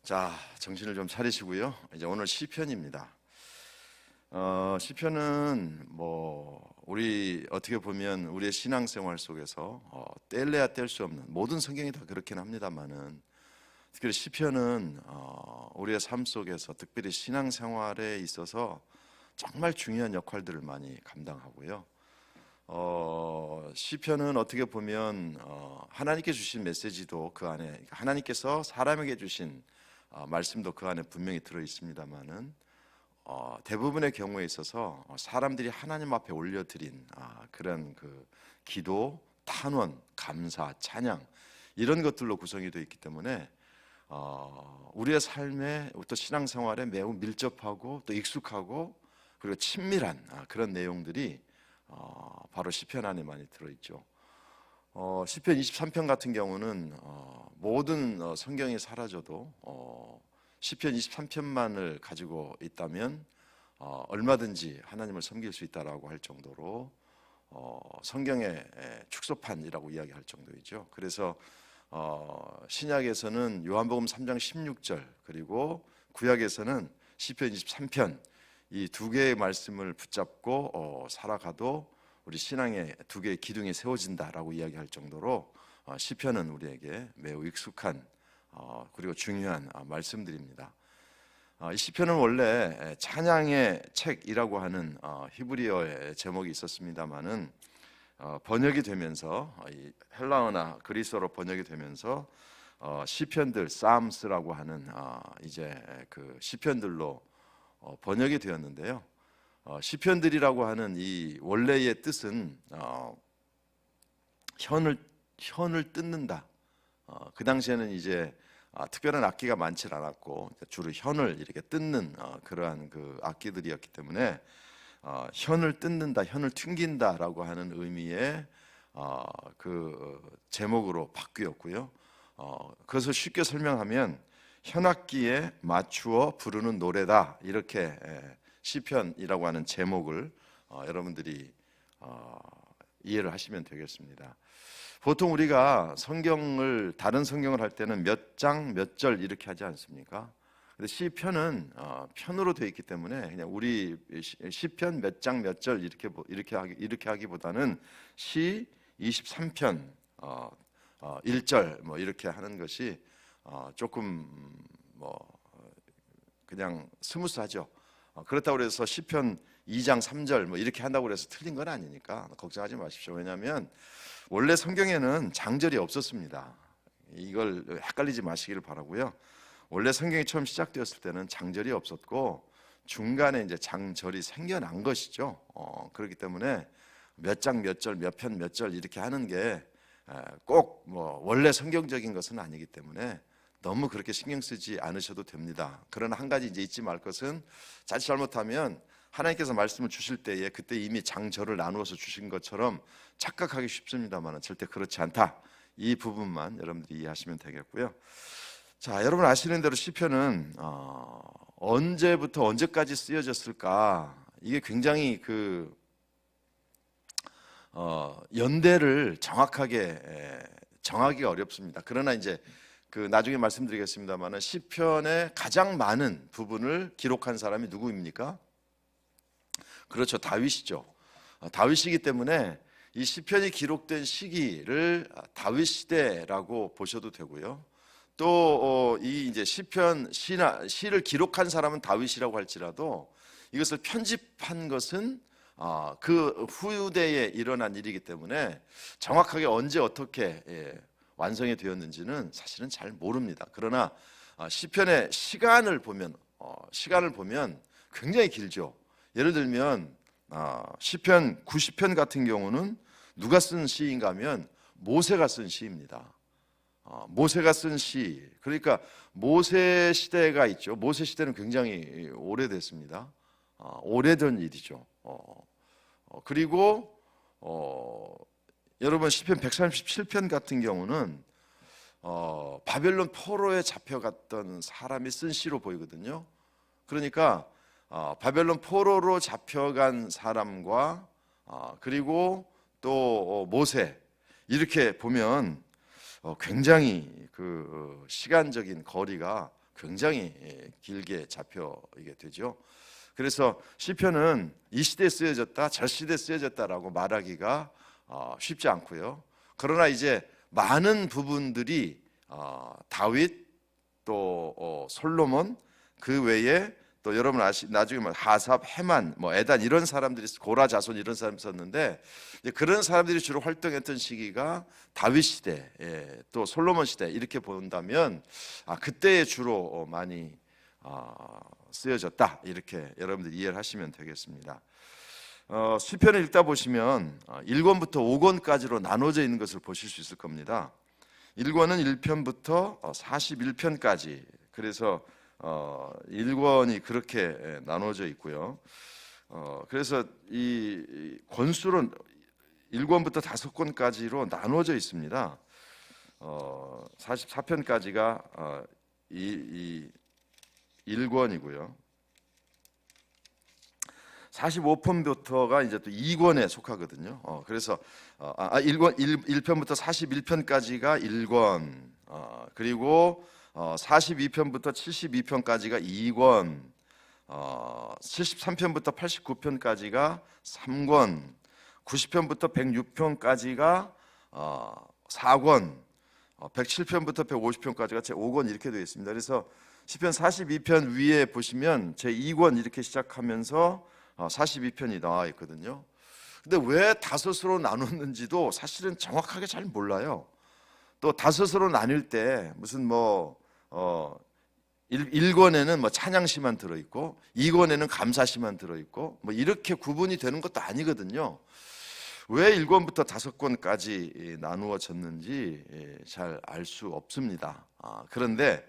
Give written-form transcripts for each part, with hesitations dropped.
자, 정신을 좀 차리시고요. 이제 오늘 시편입니다. 시편은 우리 어떻게 보면 우리의 신앙생활 속에서 뗄래야 뗄 수 없는, 모든 성경이 다 그렇긴 합니다만은, 특히 시편은 우리의 삶 속에서 특별히 신앙생활에 있어서 정말 중요한 역할들을 많이 감당하고요. 시편은 어떻게 보면 하나님께 주신 메시지도 그 안에, 그러니까 하나님께서 사람에게 주신 말씀도 그 안에 분명히 들어 있습니다만은, 대부분의 경우에 있어서 사람들이 하나님 앞에 올려드린 그런 그 기도, 탄원, 감사, 찬양, 이런 것들로 구성이 되어 있기 때문에 우리의 삶에, 또 신앙생활에 매우 밀접하고 또 익숙하고 그리고 친밀한 그런 내용들이 바로 시편 안에 많이 들어있죠. 시편 23편 같은 경우는 모든 성경이 사라져도 시편 23편만을 가지고 있다면 얼마든지 하나님을 섬길 수 있다라고 할 정도로 성경의 축소판이라고 이야기할 정도이죠. 그래서 신약에서는 요한복음 3장 16절, 그리고 구약에서는 시편 23편, 이 두 개의 말씀을 붙잡고 살아가도 우리 신앙의 두 개의 기둥이 세워진다라고 이야기할 정도로 시편은 우리에게 매우 익숙한 그리고 중요한 말씀들입니다. 이 시편은 원래 찬양의 책이라고 하는 히브리어의 제목이 있었습니다만은 번역이 되면서 헬라어나 그리스어로 번역이 되면서 시편들, Psalms라고 하는 이제 그 시편들로 번역이 되었는데요. 시편들이라고 하는 이 원래의 뜻은 현을 뜯는다. 그 당시에는 이제 특별한 악기가 많지 않았고 주로 현을 이렇게 뜯는 그러한 그 악기들이었기 때문에 현을 뜯는다, 현을 튕긴다라고 하는 의미의 그 제목으로 바뀌었고요. 그것을 쉽게 설명하면 현악기에 맞추어 부르는 노래다, 이렇게 시편이라고 하는 제목을 여러분들이 이해를 하시면 되겠습니다. 보통 우리가 성경을, 다른 성경을 할 때는 몇 장 몇 절 이렇게 하지 않습니까? 근데 시편은 편으로 되어 있기 때문에 그냥 우리 시편 몇 장 몇 절 이렇게 하기보다는 시 23편 1절 이렇게 하는 것이 조금 그냥 스무스하죠. 그렇다고 해서 시편 2장 3절 이렇게 한다고 해서 틀린 건 아니니까 걱정하지 마십시오. 왜냐하면 원래 성경에는 장절이 없었습니다. 이걸 헷갈리지 마시기를 바라고요. 원래 성경이 처음 시작되었을 때는 장절이 없었고 중간에 이제 장절이 생겨난 것이죠. 그렇기 때문에 몇 장 몇 절, 몇 편 몇 절 이렇게 하는 게 꼭 원래 성경적인 것은 아니기 때문에 너무 그렇게 신경 쓰지 않으셔도 됩니다. 그러나 한 가지 이제 잊지 말 것은, 자칫 잘못하면 하나님께서 말씀을 주실 때에 그때 이미 장절을 나누어서 주신 것처럼 착각하기 쉽습니다만 절대 그렇지 않다. 이 부분만 여러분들이 이해하시면 되겠고요. 자, 여러분 아시는 대로 시편은 언제부터 언제까지 쓰여졌을까? 이게 굉장히 그 연대를 정하기가 어렵습니다. 그러나 이제 그 나중에 말씀드리겠습니다만은 시편의 가장 많은 부분을 기록한 사람이 누구입니까? 그렇죠, 다윗이죠. 다윗이기 때문에 이 시편이 기록된 시기를 다윗 시대라고 보셔도 되고요. 또 이 이제 시편 시를 기록한 사람은 다윗이라고 할지라도 이것을 편집한 것은 그 후대에 일어난 일이기 때문에 정확하게 언제 어떻게 완성이 되었는지는 사실은 잘 모릅니다. 그러나 시편의 시간을 보면 굉장히 길죠. 예를 들면 시편 90편 같은 경우는 누가 쓴 시인가 하면 모세가 쓴 시입니다. 모세가 쓴 시, 그러니까 모세 시대가 있죠. 모세 시대는 굉장히 오래됐습니다. 오래된 일이죠. 그리고 여러분 시편 137편 같은 경우는 바벨론 포로에 잡혀갔던 사람이 쓴 시로 보이거든요. 그러니까 바벨론 포로로 잡혀간 사람과 그리고 또 모세, 이렇게 보면 굉장히 그 시간적인 거리가 굉장히 길게 잡혀 이게 되죠. 그래서 시편은 이 시대에 쓰여졌다, 저 시대에 쓰여졌다라고 말하기가 쉽지 않고요. 그러나 이제 많은 부분들이 다윗 또 솔로몬 그 외에 또 여러분 나중에 하삽, 헤만, 에단 이런 사람들이 고라 자손 이런 사람이 썼는데 그런 사람들이 주로 활동했던 시기가 다윗 시대, 또 솔로몬 시대 이렇게 본다면 그때에 주로 많이 쓰여졌다 이렇게 여러분들 이해를 하시면 되겠습니다. 시편을 읽다 보시면 1권부터 5권까지로 나눠져 있는 것을 보실 수 있을 겁니다. 1권은 1편부터 41편까지 그래서 1권이 그렇게 나눠져 있고요. 그래서 이 권수로 1권부터 5권까지로 나눠져 있습니다. 44편까지가 이 1권이고요. 45편부터가 이제 또 2권에 속하거든요. 그래서 1편부터 41편까지가 1권, 그리고 42편부터 72편까지가 2권, 73편부터 89편까지가 3권, 90편부터 106편까지가 4권, 107편부터 150편까지가 제 5권 이렇게 되어 있습니다. 그래서 시편 42편 위에 보시면 제 2권 이렇게 시작하면서 42편이 나와 있거든요. 근데 왜 다섯으로 나눴는지도 사실은 정확하게 잘 몰라요. 또 다섯으로 나뉠 때 무슨 1권에는 찬양시만 들어있고 2권에는 감사시만 들어있고 이렇게 구분이 되는 것도 아니거든요. 왜 1권부터 5권까지 나누어졌는지 잘 알 수 없습니다. 그런데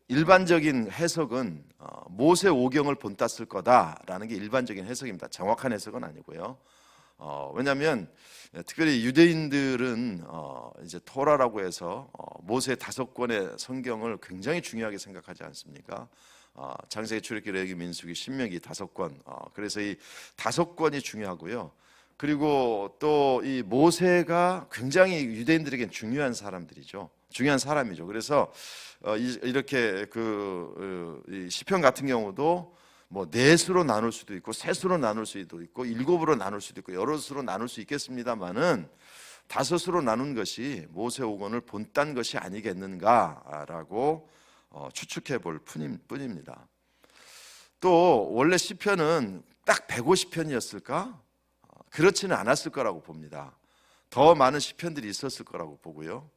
일반적인 해석은 모세 오경을 본땄을 거다라는 게 일반적인 해석입니다. 정확한 해석은 아니고요. 왜냐하면 특별히 유대인들은 이제 토라라고 해서 모세 5권의 성경을 굉장히 중요하게 생각하지 않습니까? 창세기, 출애굽기, 레위기, 민수기, 신명기 5권. 그래서 이 5권이 중요하고요. 그리고 또 이 모세가 굉장히 유대인들에게 중요한 사람들이죠. 중요한 사람이죠. 그래서 이렇게 이 시편 같은 경우도 넷으로 나눌 수도 있고 셋으로 나눌 수도 있고 7으로 나눌 수도 있고 여러 수로 나눌 수 있겠습니다만은 5으로 나눈 것이 모세 오건을 본딴 것이 아니겠는가라고 추측해 볼 뿐입니다. 또 원래 시편은 딱 150편이었을까? 그렇지는 않았을 거라고 봅니다. 더 많은 시편들이 있었을 거라고 보고요.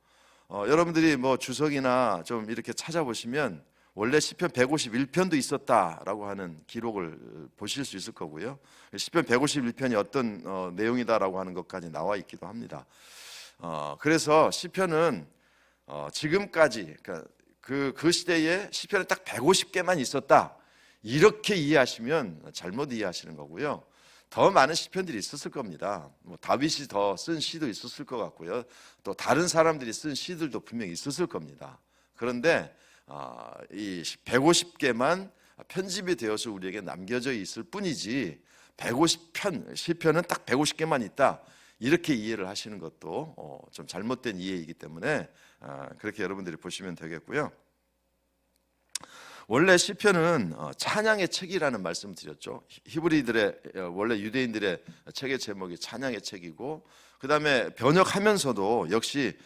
여러분들이 주석이나 좀 이렇게 찾아보시면 원래 시편 151편도 있었다라고 하는 기록을 보실 수 있을 거고요. 시편 151편이 어떤 내용이다라고 하는 것까지 나와 있기도 합니다. 그래서 시편은 지금까지 그 시대에 시편은 딱 150개만 있었다 이렇게 이해하시면 잘못 이해하시는 거고요. 더 많은 시편들이 있었을 겁니다. 다윗이 더 쓴 시도 있었을 것 같고요. 또 다른 사람들이 쓴 시들도 분명히 있었을 겁니다. 그런데 이 150개만 편집이 되어서 우리에게 남겨져 있을 뿐이지 150편 시편은 딱 150개만 있다 이렇게 이해를 하시는 것도 좀 잘못된 이해이기 때문에 그렇게 여러분들이 보시면 되겠고요. 원래 시편은 찬양의 책이라는 말씀을 드렸죠. 히브리들의 원래 유대인들의 책의 제목이 찬양의 책이고 그 다음에 번역하면서도 역시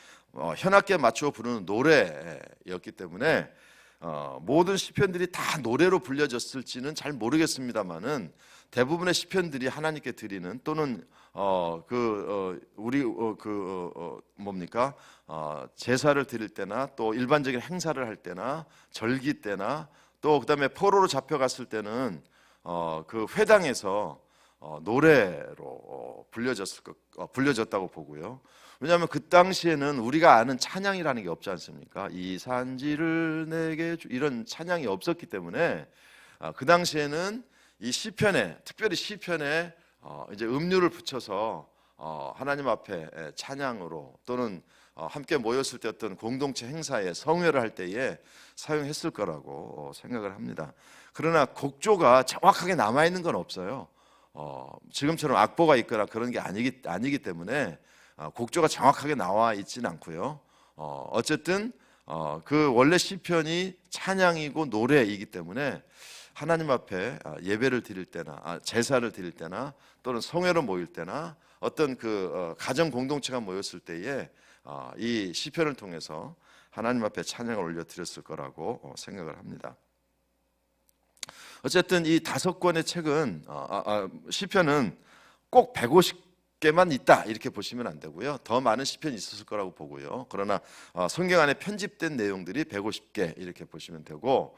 현악기에 맞추어 부르는 노래였기 때문에 모든 시편들이 다 노래로 불려졌을지는 잘 모르겠습니다만은 대부분의 시편들이 하나님께 드리는 또는 제사를 드릴 때나 또 일반적인 행사를 할 때나 절기 때나 또 그다음에 포로로 잡혀갔을 때는 그 회당에서 노래로 불려졌다고 보고요. 왜냐하면 그 당시에는 우리가 아는 찬양이라는 게 없지 않습니까? 이 산지를 내게 이런 찬양이 없었기 때문에 그 당시에는 이 시편에 특별히 시편에 이제 음료를 붙여서 하나님 앞에 찬양으로 또는 함께 모였을 때 어떤 공동체 행사에 성회를 할 때에 사용했을 거라고 생각을 합니다. 그러나 곡조가 정확하게 남아 있는 건 없어요. 지금처럼 악보가 있거나 그런 게 아니기 때문에 곡조가 정확하게 나와 있지는 않고요. 어쨌든 그 원래 시편이 찬양이고 노래이기 때문에 하나님 앞에 예배를 드릴 때나 제사를 드릴 때나 또는 성회로 모일 때나 어떤 그 가정 공동체가 모였을 때에 이 시편을 통해서 하나님 앞에 찬양을 올려 드렸을 거라고 생각을 합니다. 어쨌든 이 5권의 책은 시편은 꼭 150개만 있다 이렇게 보시면 안 되고요. 더 많은 시편이 있었을 거라고 보고요. 그러나 성경 안에 편집된 내용들이 150개 이렇게 보시면 되고,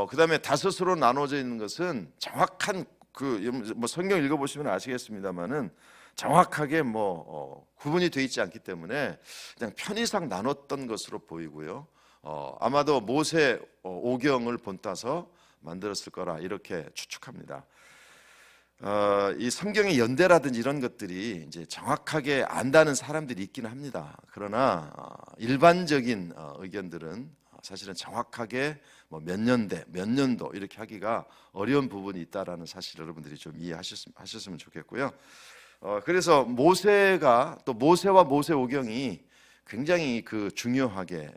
그 다음에 5으로 나눠져 있는 것은 정확한 뭐 성경 읽어보시면 아시겠습니다만은 정확하게 구분이 되어 있지 않기 때문에 그냥 편의상 나눴던 것으로 보이고요. 아마도 모세 오경을 본따서 만들었을 거라 이렇게 추측합니다. 이 성경의 연대라든지 이런 것들이 이제 정확하게 안다는 사람들이 있기는 합니다. 그러나 일반적인 의견들은 사실은 정확하게 몇 년대, 몇 년도 이렇게 하기가 어려운 부분이 있다라는 사실을 여러분들이 좀 이해하셨으면 좋겠고요. 그래서 모세가 또 모세와 모세오경이 굉장히 중요하게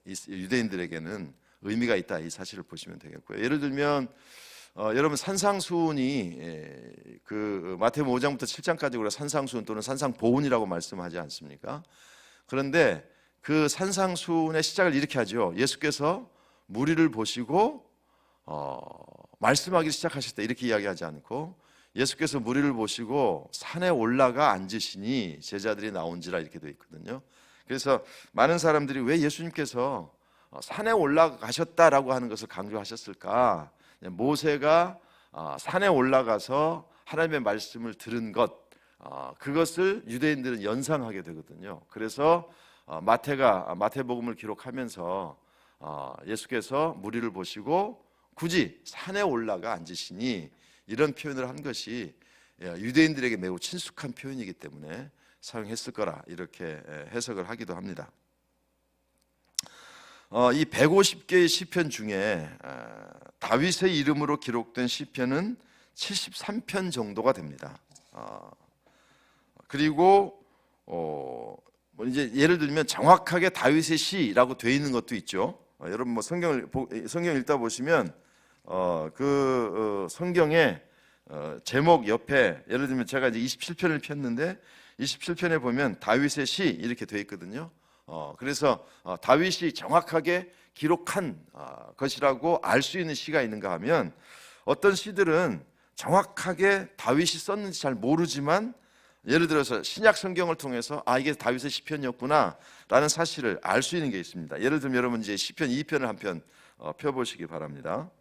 유대인들에게는 의미가 있다 이 사실을 보시면 되겠고요. 예를 들면 여러분 산상수훈이 그 마태복음 5장부터 7장까지 우리가 산상수훈 또는 산상보훈이라고 말씀하지 않습니까? 그런데 그 산상수훈의 시작을 이렇게 하죠. 예수께서 무리를 보시고 말씀하기 시작하실 때 이렇게 이야기하지 않고 예수께서 무리를 보시고 산에 올라가 앉으시니 제자들이 나온지라 이렇게 되어 있거든요. 그래서 많은 사람들이 왜 예수님께서 산에 올라가셨다라고 하는 것을 강조하셨을까? 모세가 산에 올라가서 하나님의 말씀을 들은 것, 그것을 유대인들은 연상하게 되거든요. 그래서 마태복음을 기록하면서 예수께서 무리를 보시고 굳이 산에 올라가 앉으시니 이런 표현을 한 것이 유대인들에게 매우 친숙한 표현이기 때문에 사용했을 거라 이렇게 해석을 하기도 합니다. 이 150개의 시편 중에 다윗의 이름으로 기록된 시편은 73편 정도가 됩니다. 그리고 이제 예를 들면 정확하게 다윗의 시라고 되어 있는 것도 있죠. 여러분 뭐 성경 읽다 보시면 성경의 제목 옆에 예를 들면 제가 이제 27편을 폈는데 27편에 보면 다윗의 시 이렇게 되어 있거든요. 그래서 다윗이 정확하게 기록한 것이라고 알 수 있는 시가 있는가 하면 어떤 시들은 정확하게 다윗이 썼는지 잘 모르지만 예를 들어서 신약 성경을 통해서 이게 다윗의 시편이었구나 라는 사실을 알 수 있는 게 있습니다. 예를 들면 여러분 이제 시편 2편을 한 편 펴보시기 바랍니다.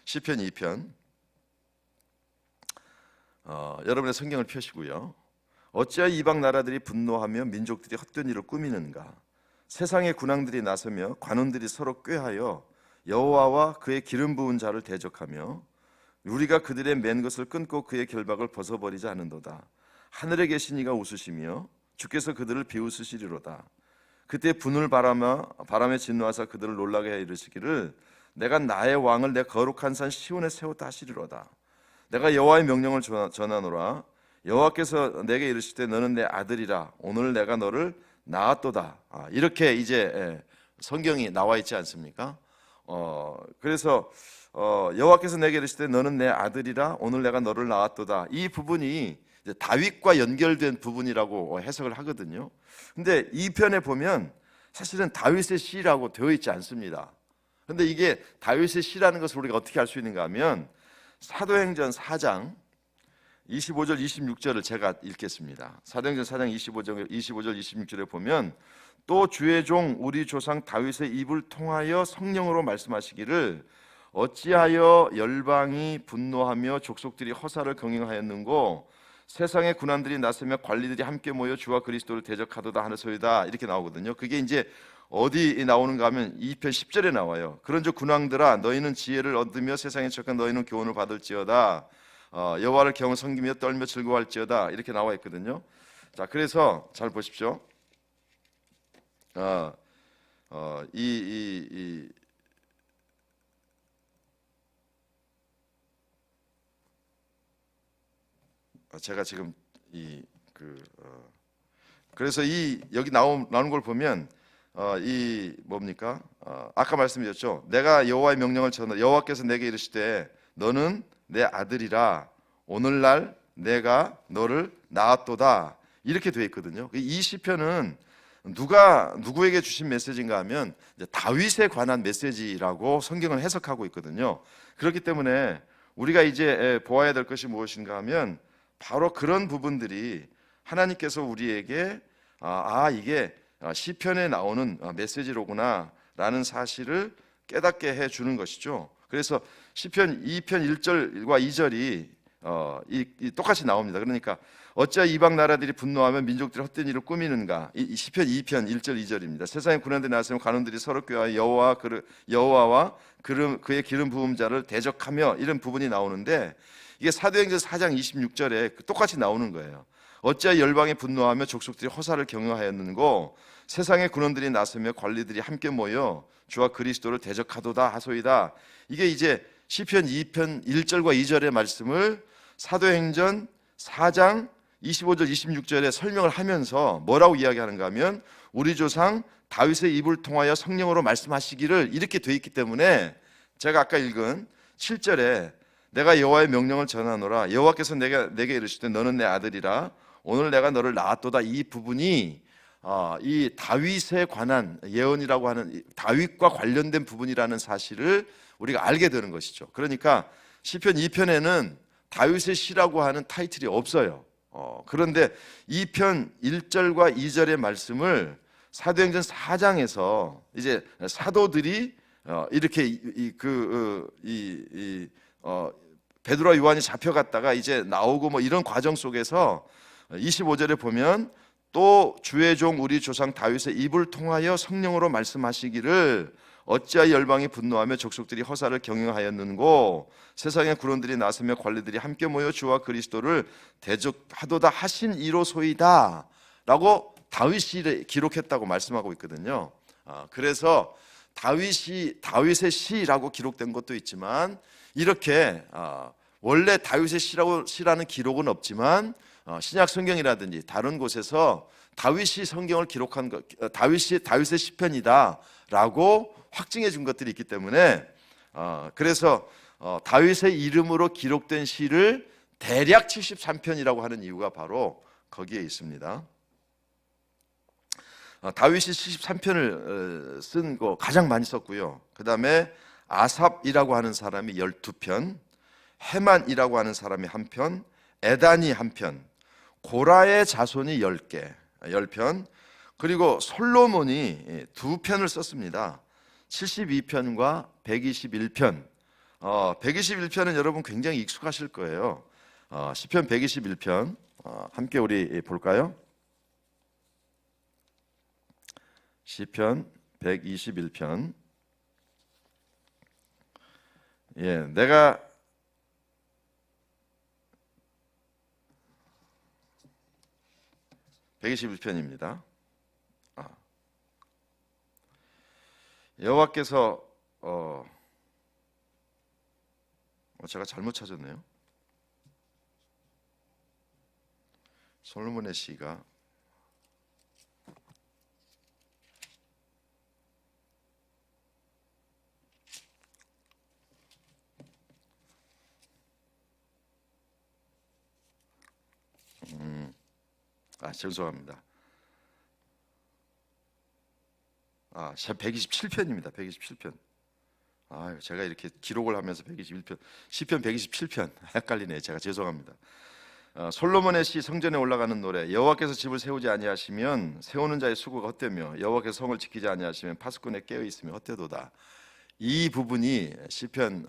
시편 2편 여러분의 성경을 펴시고요. 어찌하여 이방 나라들이 분노하며 민족들이 헛된 일을 꾸미는가? 세상의 군왕들이 나서며 관원들이 서로 꾀하여 여호와와 그의 기름 부은 자를 대적하며 우리가 그들의 맨 것을 끊고 그의 결박을 벗어버리지 않는도다. 하늘에 계신 이가 웃으시며 주께서 그들을 비웃으시리로다. 그때 분을 바람에 진노하사 그들을 놀라게 해 이르시기를 내가 나의 왕을 내 거룩한 산 시온에 세웠다 하시리로다. 내가 여호와의 명령을 전하노라. 여호와께서 내게 이르실 때 너는 내 아들이라 오늘 내가 너를 낳았도다. 이렇게 이제 성경이 나와 있지 않습니까? 그래서 여호와께서 내게 이르실 때 너는 내 아들이라 오늘 내가 너를 낳았도다. 이 부분이 이제 다윗과 연결된 부분이라고 해석을 하거든요. 근데 이 편에 보면 사실은 다윗의 시라고 되어 있지 않습니다. 근데 이게 다윗의 시라는 것을 우리가 어떻게 알 수 있는가 하면 사도행전 4장 25절 26절을 제가 읽겠습니다. 사도행전 4장 25절 26절에 보면 또 주의 종 우리 조상 다윗의 입을 통하여 성령으로 말씀하시기를 어찌하여 열방이 분노하며 족속들이 허사를 경영하였는고 세상의 군왕들이 나서며 관리들이 함께 모여 주와 그리스도를 대적하도다 하늘소이다 이렇게 나오거든요. 그게 이제 어디 나오는가 하면 2편 10절에 나와요. 그런즉 군왕들아 너희는 지혜를 얻으며 세상에 척한 너희는 교훈을 받을지어다. 여호와를 경을 섬기며 떨며 즐거워할지어다 이렇게 나와 있거든요. 자, 그래서 잘 보십시오. 제가 지금 그래서 여기 나오는 걸 보면 이 뭡니까? 아까 말씀드렸죠. 내가 여호와의 명령을 전하 여호와께서 내게 이르시되 너는 내 아들이라 오늘날 내가 너를 낳았도다. 이렇게 되어 있거든요. 이 시편은 누구에게 주신 메시지인가 하면 이제 다윗에 관한 메시지라고 성경을 해석하고 있거든요. 그렇기 때문에 우리가 이제 보아야 될 것이 무엇인가 하면 바로 그런 부분들이 하나님께서 우리에게 이게 시편에 나오는 메시지로구나 라는 사실을 깨닫게 해주는 것이죠. 그래서 시편 2편 1절과 2절이 똑같이 나옵니다. 그러니까 어찌하여 이방 나라들이 분노하며 민족들이 헛된 일을 꾸미는가. 이 시편 2편 1절 2절입니다. 세상에 군한들이 나서면 관원들이 서로 꾀하여 여호와와 그의 기름 부은 자를 대적하며 이런 부분이 나오는데 이게 사도행전 4장 26절에 똑같이 나오는 거예요. 어찌하여 열방에 분노하며 족속들이 허사를 경영하였는고 세상의 군원들이 나서며 관리들이 함께 모여 주와 그리스도를 대적하도다 하소이다. 이게 이제 시편 2편 1절과 2절의 말씀을 사도행전 4장 25절 26절에 설명을 하면서 뭐라고 이야기하는가 하면 우리 조상 다윗의 입을 통하여 성령으로 말씀하시기를 이렇게 돼 있기 때문에 제가 아까 읽은 7절에 내가 여호와의 명령을 전하노라 여호와께서 내게 이르시되 너는 내 아들이라 오늘 내가 너를 낳았도다. 이 부분이 이 다윗에 관한 예언이라고 하는 다윗과 관련된 부분이라는 사실을 우리가 알게 되는 것이죠. 그러니까 시편 2편에는 다윗의 시라고 하는 타이틀이 없어요. 그런데 2편 1절과 2절의 말씀을 사도행전 4장에서 이제 사도들이 이렇게 베드로와 요한이 잡혀갔다가 이제 나오고 뭐 이런 과정 속에서 25절에 보면 또 주의 종 우리 조상 다윗의 입을 통하여 성령으로 말씀하시기를 어찌하여 열방이 분노하며 족속들이 허사를 경영하였는고 세상의 군원들이 나서며 관리들이 함께 모여 주와 그리스도를 대적하도다 하신 이로소이다 라고 다윗이 기록했다고 말씀하고 있거든요. 그래서 다윗의 시라고 기록된 것도 있지만 이렇게 원래 다윗의 시라는 기록은 없지만 신약 성경이라든지 다른 곳에서 다윗이 성경을 기록한 것, 다윗의 시편이다라고 확증해 준 것들이 있기 때문에 그래서 다윗의 이름으로 기록된 시를 대략 73편이라고 하는 이유가 바로 거기에 있습니다. 다윗이 73편을 쓴 거 가장 많이 썼고요. 그 다음에 아삽이라고 하는 사람이 12편, 헤만이라고 하는 사람이 1편, 에단이 1편, 고라의 자손이 10편, 그리고 솔로몬이 2편을 썼습니다. 72편과 121편. 121편은 여러분 굉장히 익숙하실 거예요. 시편 121편 함께 우리 볼까요? 시편 121편. 내가 121편입니다. 여호와께서 제가 잘못 찾았네요. 솔로몬의 시가 죄송합니다. 127편입니다. 127편. 제가 이렇게 기록을 하면서 121편, 시편 127편 헷갈리네. 제가 죄송합니다. 솔로몬의 시 성전에 올라가는 노래. 여호와께서 집을 세우지 아니하시면 세우는 자의 수고가 헛되며 여호와께서 성을 지키지 아니하시면 파수꾼에 깨어 있으며 헛되도다. 이 부분이 시편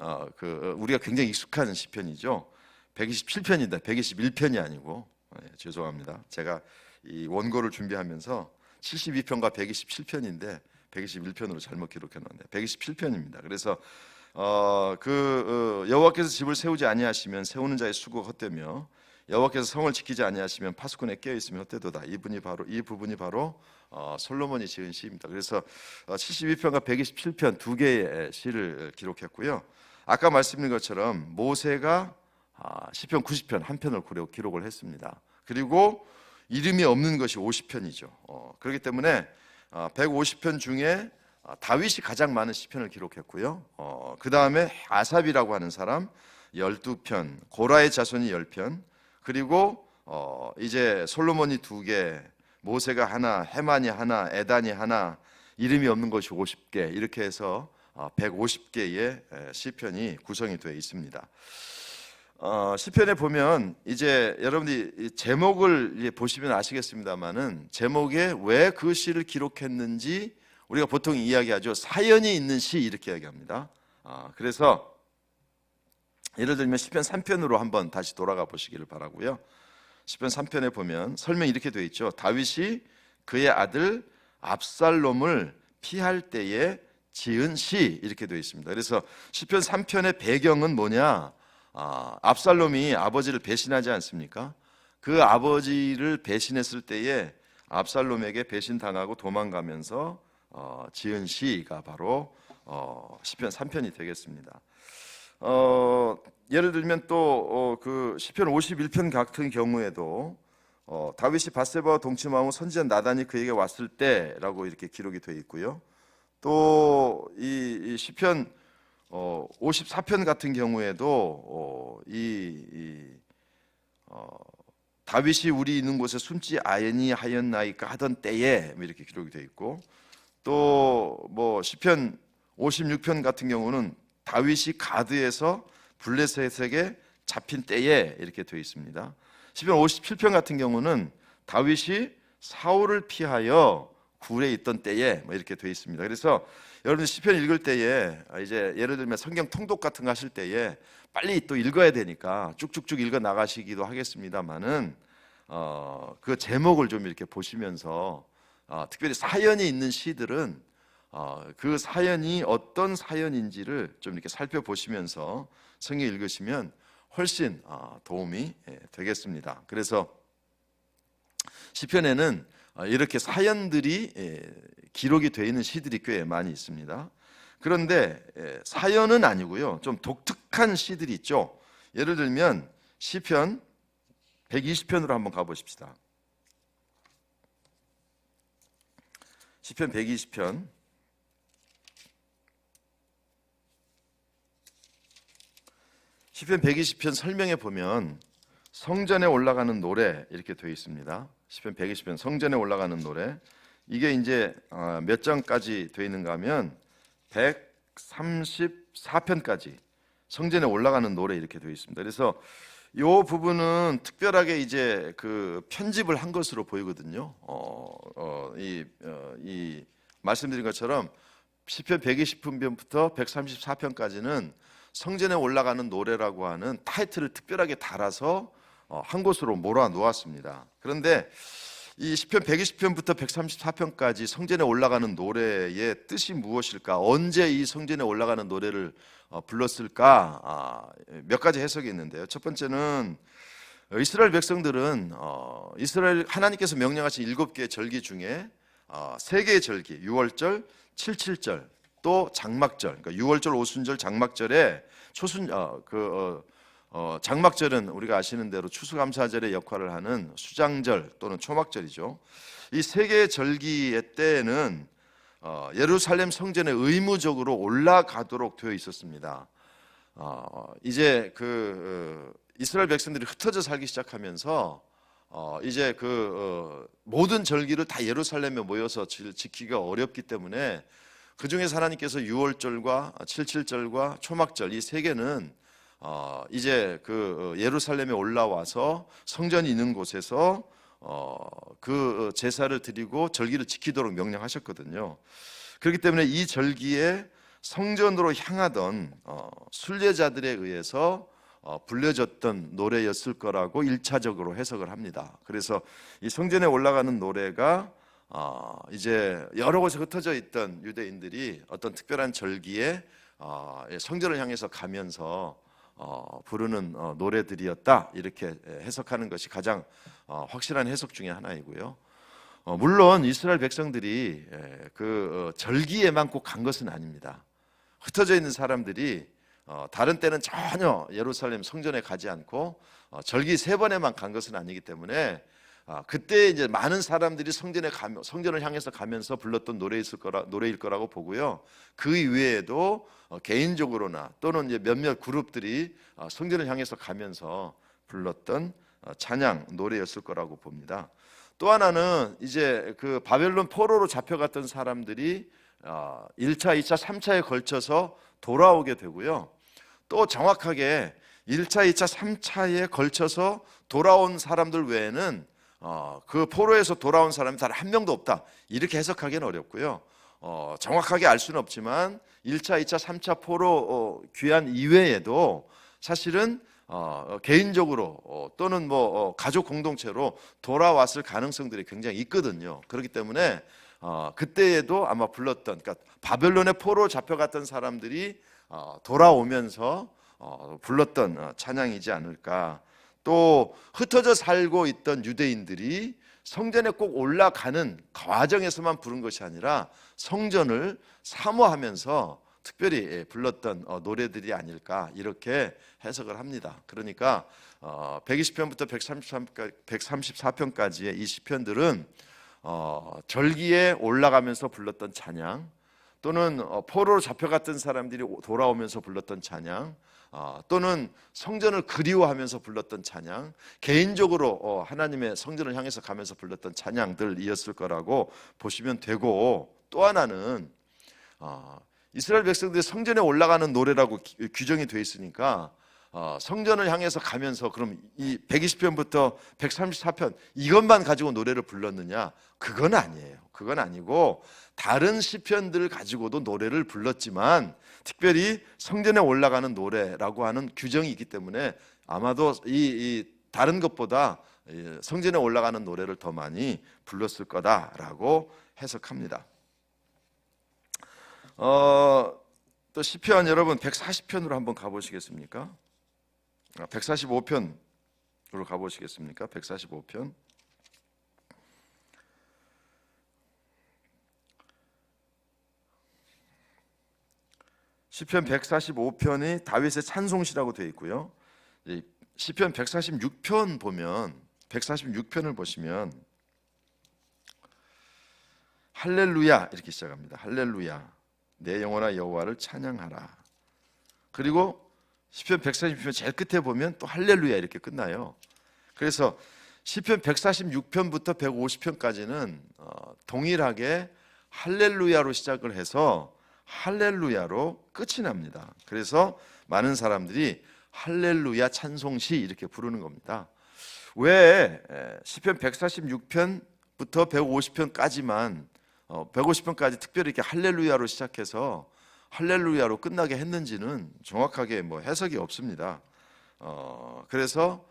우리가 굉장히 익숙한 시편이죠. 127편이다. 121편이 아니고 죄송합니다. 제가 이 원고를 준비하면서 72편과 127편인데 121편으로 잘못 기록해놨네요. 127편입니다. 그래서 여호와께서 집을 세우지 아니하시면 세우는 자의 수고가 헛되며 여호와께서 성을 지키지 아니하시면 파수꾼에 깨어 있으면 헛되도다. 이 부분이 바로 솔로몬이 지은 시입니다. 그래서 72편과 127편 두 개의 시를 기록했고요. 아까 말씀드린 것처럼 모세가 시편 90편 한 편을 기록을 했습니다. 그리고 이름이 없는 것이 50편이죠. 그렇기 때문에 150편 중에 다윗이 가장 많은 시편을 기록했고요. 그 다음에 아삽이라고 하는 사람 12편, 고라의 자손이 10편, 그리고 이제 솔로몬이 2개, 모세가 하나, 헤만이 하나, 에단이 하나, 이름이 없는 것이 50개, 이렇게 해서 150개의 시편이 구성이 되어 있습니다. 시편에 보면 이제 여러분들이 제목을 보시면 아시겠습니다만은 제목에 왜 그 시를 기록했는지 우리가 보통 이야기하죠. 사연이 있는 시 이렇게 이야기합니다. 그래서 예를 들면 시편 3편으로 한번 다시 돌아가 보시기를 바라고요. 시편 3편에 보면 설명이 이렇게 되어 있죠. 다윗이 그의 아들 압살롬을 피할 때에 지은 시 이렇게 되어 있습니다. 그래서 시편 3편의 배경은 뭐냐? 압살롬이 아버지를 배신하지 않습니까? 그 아버지를 배신했을 때에 압살롬에게 배신당하고 도망가면서 지은 시가 바로 시편 3편이 되겠습니다. 예를 들면 또 그 시편 51편 같은 경우에도 다윗이 밧세바와 동침하고 선지자 나단이 그에게 왔을 때라고 이렇게 기록이 되어 있고요. 또 이 시편 54편 같은 경우에도 다윗이 우리 있는 곳에 숨지 아니하였나이까 하던 때에 이렇게 기록이 되어 있고, 또 뭐 시편 56편 같은 경우는 다윗이 가드에서 블레셋에게 잡힌 때에 이렇게 되어 있습니다. 시편 57편 같은 경우는 다윗이 사울을 피하여 굴에 있던 때에 이렇게 되어 있습니다. 그래서 여러분 시편 읽을 때에 이제 예를 들면 성경 통독 같은 거 하실 때에 빨리 또 읽어야 되니까 쭉쭉쭉 읽어 나가시기도 하겠습니다만은 그 제목을 좀 이렇게 보시면서 특별히 사연이 있는 시들은 그 사연이 어떤 사연인지를 좀 이렇게 살펴보시면서 성경 읽으시면 훨씬 도움이 되겠습니다. 그래서 시편에는 이렇게 사연들이 기록이 되어 있는 시들이 꽤 많이 있습니다. 그런데 사연은 아니고요, 좀 독특한 시들이 있죠. 예를 들면 시편 120편으로 한번 가보십시다. 시편 120편 시편 120편 설명에 보면 성전에 올라가는 노래 이렇게 되어 있습니다. 시편 120편 성전에 올라가는 노래, 이게 이제 몇 장까지 되어 있는가 하면 134편까지 성전에 올라가는 노래 이렇게 되어 있습니다. 그래서 이 부분은 특별하게 이제 그 편집을 한 것으로 보이거든요. 이 말씀드린 것처럼 시편 120편부터 134편까지는 성전에 올라가는 노래라고 하는 타이틀을 특별하게 달아서 한 곳으로 몰아 놓았습니다. 그런데 이 시편 120편부터 134편까지 성전에 올라가는 노래의 뜻이 무엇일까? 언제 이 성전에 올라가는 노래를 불렀을까? 몇 가지 해석이 있는데요. 첫 번째는 이스라엘 백성들은 이스라엘 하나님께서 명령하신 7개의 절기 중에 3개의 절기, 유월절, 칠칠절, 또 장막절, 그러니까 유월절, 오순절, 장막절에 장막절은 우리가 아시는 대로 추수감사절의 역할을 하는 수장절 또는 초막절이죠. 이 3개의 절기의 때에는 예루살렘 성전에 의무적으로 올라가도록 되어 있었습니다. 이제 이스라엘 백성들이 흩어져 살기 시작하면서 이제 모든 절기를 다 예루살렘에 모여서 지키기가 어렵기 때문에 그 중에서 하나님께서 유월절과 칠칠절과 초막절 이 3개는 이제 예루살렘에 올라와서 성전이 있는 곳에서 그 제사를 드리고 절기를 지키도록 명령하셨거든요. 그렇기 때문에 이 절기에 성전으로 향하던 순례자들에 의해서 불려졌던 노래였을 거라고 1차적으로 해석을 합니다. 그래서 이 성전에 올라가는 노래가 이제 여러 곳에 흩어져 있던 유대인들이 어떤 특별한 절기에 성전을 향해서 가면서 부르는 노래들이었다, 이렇게 해석하는 것이 가장 확실한 해석 중에 하나이고요. 물론 이스라엘 백성들이 그 절기에만 꼭 간 것은 아닙니다. 흩어져 있는 사람들이 다른 때는 전혀 예루살렘 성전에 가지 않고 절기 3번에만 간 것은 아니기 때문에 그때 이제 많은 사람들이 성전을 향해서 가면서 불렀던 노래일 거라고 보고요. 그 이외에도 개인적으로나 또는 이제 몇몇 그룹들이 성전을 향해서 가면서 불렀던 찬양 노래였을 거라고 봅니다. 또 하나는 이제 그 바벨론 포로로 잡혀갔던 사람들이 1차, 2차, 3차에 걸쳐서 돌아오게 되고요. 또 정확하게 1차, 2차, 3차에 걸쳐서 돌아온 사람들 외에는 그 포로에서 돌아온 사람이 단 한 명도 없다, 이렇게 해석하기는 어렵고요. 정확하게 알 수는 없지만 1차, 2차, 3차 포로 귀환 이외에도 사실은 개인적으로 또는 뭐 가족 공동체로 돌아왔을 가능성들이 굉장히 있거든요. 그렇기 때문에 그때에도 아마 불렀던, 그러니까 바벨론의 포로 잡혀갔던 사람들이 돌아오면서 불렀던 찬양이지 않을까. 또 흩어져 살고 있던 유대인들이 성전에 꼭 올라가는 과정에서만 부른 것이 아니라 성전을 사모하면서 특별히 불렀던 노래들이 아닐까, 이렇게 해석을 합니다. 그러니까 120편부터 134편까지의 이 시편들은 절기에 올라가면서 불렀던 찬양, 또는 포로로 잡혀갔던 사람들이 돌아오면서 불렀던 찬양, 또는 성전을 그리워하면서 불렀던 찬양, 개인적으로 하나님의 성전을 향해서 가면서 불렀던 찬양들이었을 거라고 보시면 되고, 또 하나는 이스라엘 백성들이 성전에 올라가는 노래라고 규정이 되어 있으니까 성전을 향해서 가면서 그럼 이 120편부터 134편 이것만 가지고 노래를 불렀느냐? 그건 아니에요. 그건 아니고 다른 시편들을 가지고도 노래를 불렀지만 특별히 성전에 올라가는 노래라고 하는 규정이 있기 때문에 아마도 이 다른 것보다 성전에 올라가는 노래를 더 많이 불렀을 거다라고 해석합니다. 또 시편 여러분 140편으로 한번 가보시겠습니까? 145편으로 가보시겠습니까? 145편. 시편 145편이 다윗의 찬송시라고 되어 있고요. 시편 146편 보면 146편을 보시면 할렐루야 이렇게 시작합니다. 할렐루야 내 영혼아 여호와를 찬양하라. 그리고 시편 146편 제일 끝에 보면 또 할렐루야 이렇게 끝나요. 그래서 시편 146편부터 150편까지는 동일하게 할렐루야로 시작을 해서 할렐루야로 끝이 납니다. 그래서 많은 사람들이 할렐루야 찬송시 이렇게 부르는 겁니다. 왜 시편 146편부터 150편까지만 150편까지 특별히 이렇게 할렐루야로 시작해서 할렐루야로 끝나게 했는지는 정확하게 뭐 해석이 없습니다. 그래서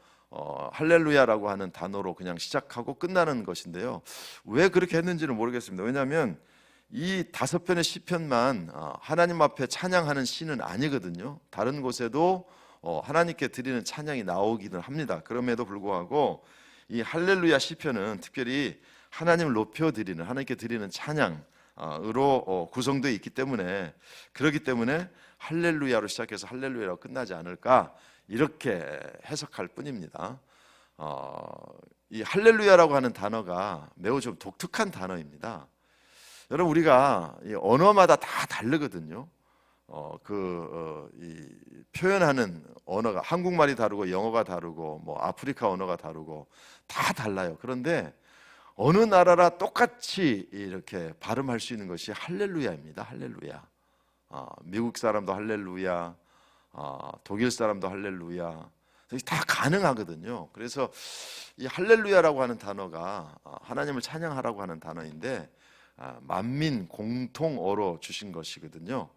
할렐루야라고 하는 단어로 그냥 시작하고 끝나는 것인데요. 왜 그렇게 했는지는 모르겠습니다. 왜냐하면 이 5편의 시편만 하나님 앞에 찬양하는 시는 아니거든요. 다른 곳에도 하나님께 드리는 찬양이 나오기는 합니다. 그럼에도 불구하고 이 할렐루야 시편은 특별히 하나님을 높여드리는, 하나님께 드리는 찬양으로 구성되어 있기 때문에, 그렇기 때문에 할렐루야로 시작해서 할렐루야로 끝나지 않을까 이렇게 해석할 뿐입니다. 이 할렐루야라고 하는 단어가 매우 좀 독특한 단어입니다. 여러분 우리가 이 언어마다 다 다르거든요. 이 표현하는 언어가 한국말이 다르고 영어가 다르고 뭐 아프리카 언어가 다르고 다 달라요. 그런데 어느 나라라 똑같이 이렇게 발음할 수 있는 것이 할렐루야입니다. 할렐루야. 미국 사람도 할렐루야, 독일 사람도 할렐루야. 다 가능하거든요. 그래서 이 할렐루야라고 하는 단어가 하나님을 찬양하라고 하는 단어인데 만민 공통어로 주신 것이거든요.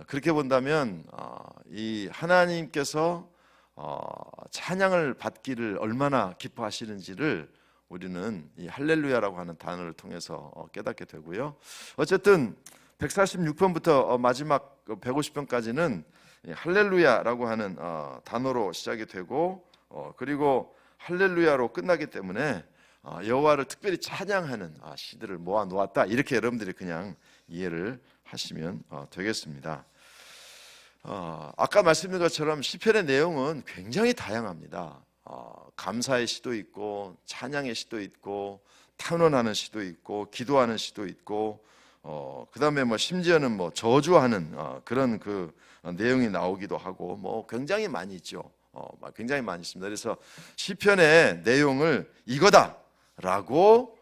그렇게 본다면 이 하나님께서 찬양을 받기를 얼마나 기뻐하시는지를 우리는 이 할렐루야라고 하는 단어를 통해서 깨닫게 되고요. 어쨌든 146편부터 마지막 150편까지는 할렐루야라고 하는 단어로 시작이 되고 그리고 할렐루야로 끝나기 때문에 여호와를 특별히 찬양하는 시들을 모아 놓았다, 이렇게 여러분들이 그냥 이해를 하시면 되겠습니다. 아까 말씀드린 것처럼 시편의 내용은 굉장히 다양합니다. 감사의 시도 있고 찬양의 시도 있고 탄원하는 시도 있고 기도하는 시도 있고 그다음에 뭐 심지어는 뭐 저주하는 그런 그 내용이 나오기도 하고 뭐 굉장히 많이 있죠. 굉장히 많이 있습니다. 그래서 시편의 내용을 이거다라고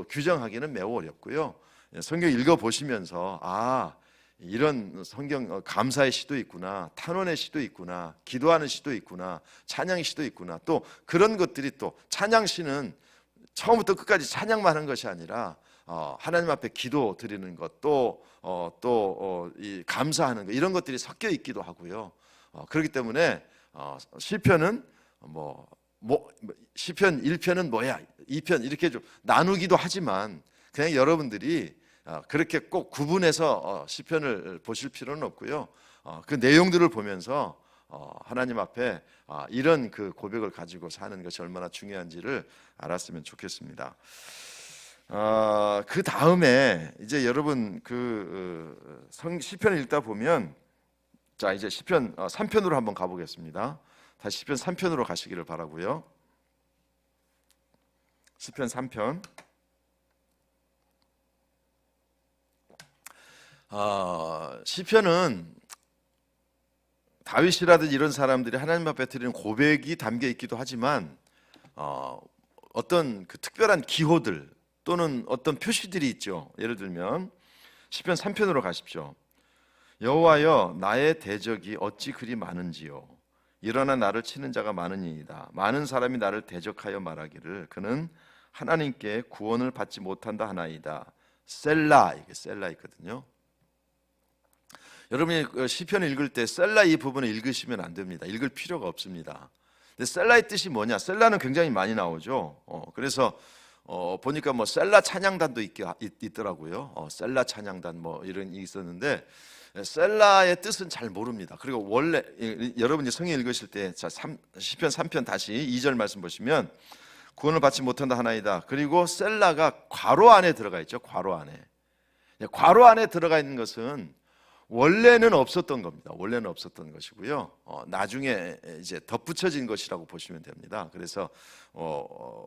규정하기는 매우 어렵고요. 성경 읽어 보시면서 이런 성경 감사의 시도 있구나, 탄원의 시도 있구나, 기도하는 시도 있구나, 찬양의 시도 있구나. 또 그런 것들이 또 찬양 시는 처음부터 끝까지 찬양만 하는 것이 아니라 하나님 앞에 기도 드리는 것, 이 감사하는 것, 이런 것들이 섞여 있기도 하고요. 그렇기 때문에 시편은 시편 1편은 뭐야, 2편 이렇게 좀 나누기도 하지만 그냥 여러분들이 그렇게 꼭 구분해서 시편을 보실 필요는 없고요. 그 내용들을 보면서 하나님 앞에 이런 그 고백을 가지고 사는 것이 얼마나 중요한지를 알았으면 좋겠습니다. 그 다음에 이제 여러분 그 시편을 읽다 보면 자 이제 시편 3편으로 한번 가보겠습니다. 다시 시편 3편으로 가시기를 바라고요. 시편 3편. 시편은 다윗이라든지 이런 사람들이 하나님 앞에 드리는 고백이 담겨 있기도 하지만 어떤 그 특별한 기호들 또는 어떤 표시들이 있죠. 예를 들면 시편 3편으로 가십시오. 여호와여 나의 대적이 어찌 그리 많은지요. 일어나 나를 치는 자가 많으니이다. 많은 사람이 나를 대적하여 말하기를 그는 하나님께 구원을 받지 못한다 하나이다. 셀라, 이게 셀라 있거든요. 여러분이 시편을 읽을 때 셀라 이 부분을 읽으시면 안 됩니다. 읽을 필요가 없습니다. 근데 셀라의 뜻이 뭐냐? 셀라는 굉장히 많이 나오죠. 그래서 보니까 뭐 셀라 찬양단도 있더라고요. 셀라 찬양단 뭐 이런 게 있었는데 셀라의 뜻은 잘 모릅니다. 그리고 원래 여러분이 성경 읽으실 때 시편 3편 다시 2절 말씀 보시면 구원을 받지 못한다 하나이다. 그리고 셀라가 괄호 안에 들어가 있죠. 괄호 안에. 괄호 안에 들어가 있는 것은 원래는 없었던 겁니다. 원래는 없었던 것이고요. 나중에 이제 덧붙여진 것이라고 보시면 됩니다. 그래서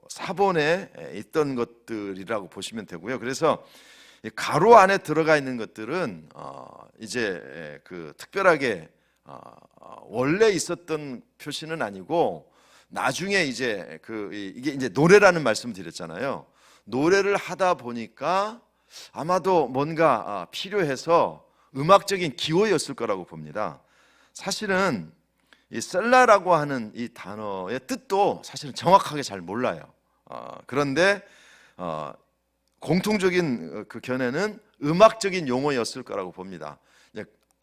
사본에 있던 것들이라고 보시면 되고요. 그래서 가로 안에 들어가 있는 것들은 이제 그 특별하게 원래 있었던 표시는 아니고 나중에 이제 이게 이제 노래라는 말씀을 드렸잖아요. 노래를 하다 보니까 아마도 뭔가 필요해서 음악적인 기호였을 거라고 봅니다. 사실은 이 셀라라고 하는 이 단어의 뜻도 사실은 정확하게 잘 몰라요. 그런데 공통적인 그 견해는 음악적인 용어였을 거라고 봅니다.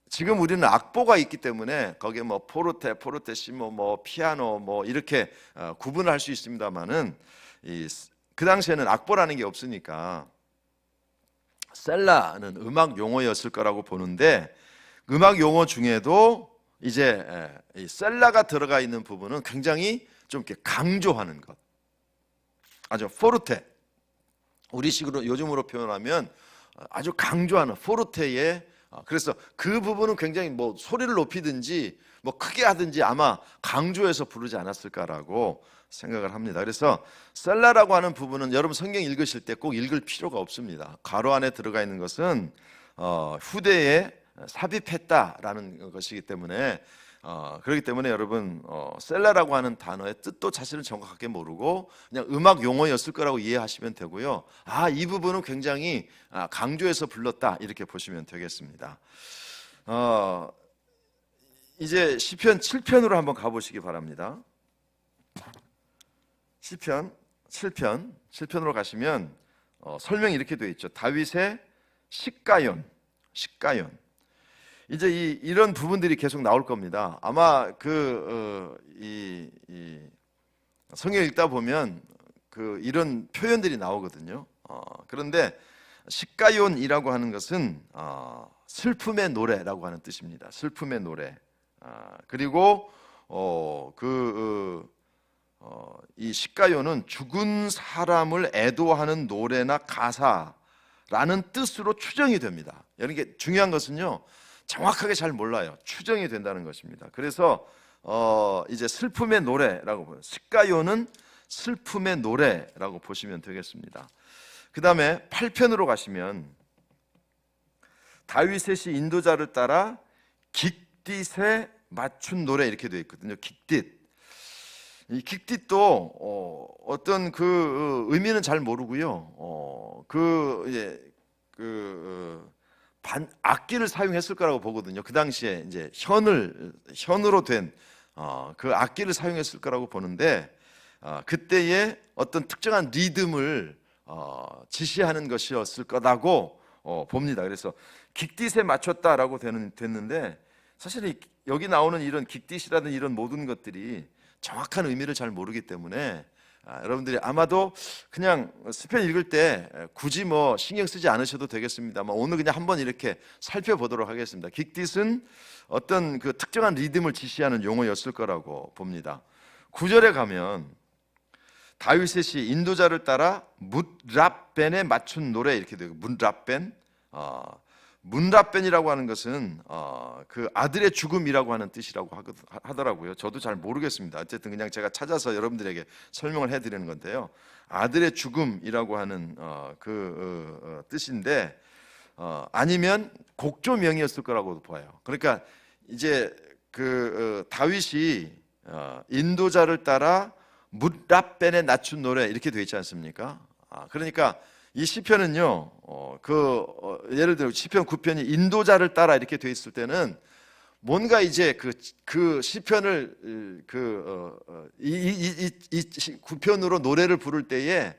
지금 우리는 악보가 있기 때문에 거기에 뭐 포르테시모, 뭐 피아노, 뭐 이렇게 구분을 할 수 있습니다만은 그 당시에는 악보라는 게 없으니까 셀라는 음악 용어였을 거라고 보는데 음악 용어 중에도 이제 이 셀라가 들어가 있는 부분은 굉장히 좀 이렇게 강조하는 것, 아주 포르테, 우리식으로 요즘으로 표현하면 아주 강조하는 포르테의 그래서 그 부분은 굉장히 뭐 소리를 높이든지 뭐 크게 하든지 아마 강조해서 부르지 않았을까라고 생각을 합니다. 그래서 셀라라고 하는 부분은 여러분 성경 읽으실 때 꼭 읽을 필요가 없습니다. 가로 안에 들어가 있는 것은 후대에 삽입했다라는 것이기 때문에 그렇기 때문에 여러분 셀라라고 하는 단어의 뜻도 사실은 정확하게 모르고 그냥 음악 용어였을 거라고 이해하시면 되고요. 이 부분은 굉장히 강조해서 불렀다 이렇게 보시면 되겠습니다. 이제 시편 7편으로 한번 가보시기 바랍니다. 시편 7편으로 가시면 설명이 이렇게 되어 있죠. 다윗의 식가yon. 이제 이런 부분들이 계속 나올 겁니다. 아마 성경 읽다 보면 이런 표현들이 나오거든요. 그런데 식가요이라고 하는 것은 슬픔의 노래라고 하는 뜻입니다. 슬픔의 노래. 그리고 이 식가요는 죽은 사람을 애도하는 노래나 가사라는 뜻으로 추정이 됩니다. 이게 중요한 것은요. 정확하게 잘 몰라요. 추정이 된다는 것입니다. 그래서 이제 슬픔의 노래라고 보여요. 시가요는 슬픔의 노래라고 보시면 되겠습니다. 그 다음에 8편으로 가시면 다윗의 인도자를 따라 긱딧에 맞춘 노래 이렇게 되어 있거든요. 긱딧. 이 긱딧도 어떤 그 의미는 잘 모르고요. 악기를 사용했을 거라고 보거든요. 그 당시에 이제 현으로 된 그 악기를 사용했을 거라고 보는데 그때의 어떤 특정한 리듬을 지시하는 것이었을 거라고 봅니다. 그래서 긱딧에 맞췄다라고 됐는데 사실 여기 나오는 이런 긱딧이라든 이런 모든 것들이 정확한 의미를 잘 모르기 때문에 여러분들이 아마도 그냥 시편 읽을 때 굳이 뭐 신경 쓰지 않으셔도 되겠습니다만 오늘 그냥 한번 이렇게 살펴보도록 하겠습니다. 긱딧은 어떤 그 특정한 리듬을 지시하는 용어였을 거라고 봅니다. 9절에 가면 다윗의 인도자를 따라 뭇랍벤에 맞춘 노래 이렇게 되고 뭇랍벤, 문답벤이라고 하는 것은 그 아들의 죽음이라고 하는 뜻이라고 하더라고요. 저도 잘 모르겠습니다. 어쨌든 그냥 제가 찾아서 여러분들에게 설명을 해드리는 건데요. 아들의 죽음이라고 하는 뜻인데 아니면 곡조명이었을 거라고 봐요. 그러니까 이제 다윗이 인도자를 따라 뭇랍벤에 낮춘 노래 이렇게 되어 있지 않습니까? 그러니까 이 시편은요, 예를 들어 시편 9편이 인도자를 따라 이렇게 돼 있을 때는 뭔가 이제 그 시편을 이 9편으로 노래를 부를 때에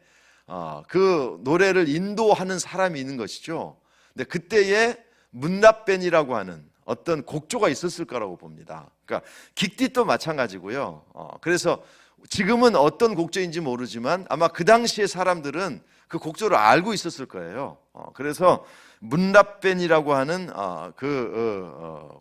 그 노래를 인도하는 사람이 있는 것이죠. 근데 그때에 문납벤이라고 하는 어떤 곡조가 있었을 거라고 봅니다. 그러니까 긱딧도 마찬가지고요. 그래서 지금은 어떤 곡조인지 모르지만 아마 그 당시의 사람들은 그 곡조를 알고 있었을 거예요. 그래서 문납벤이라고 하는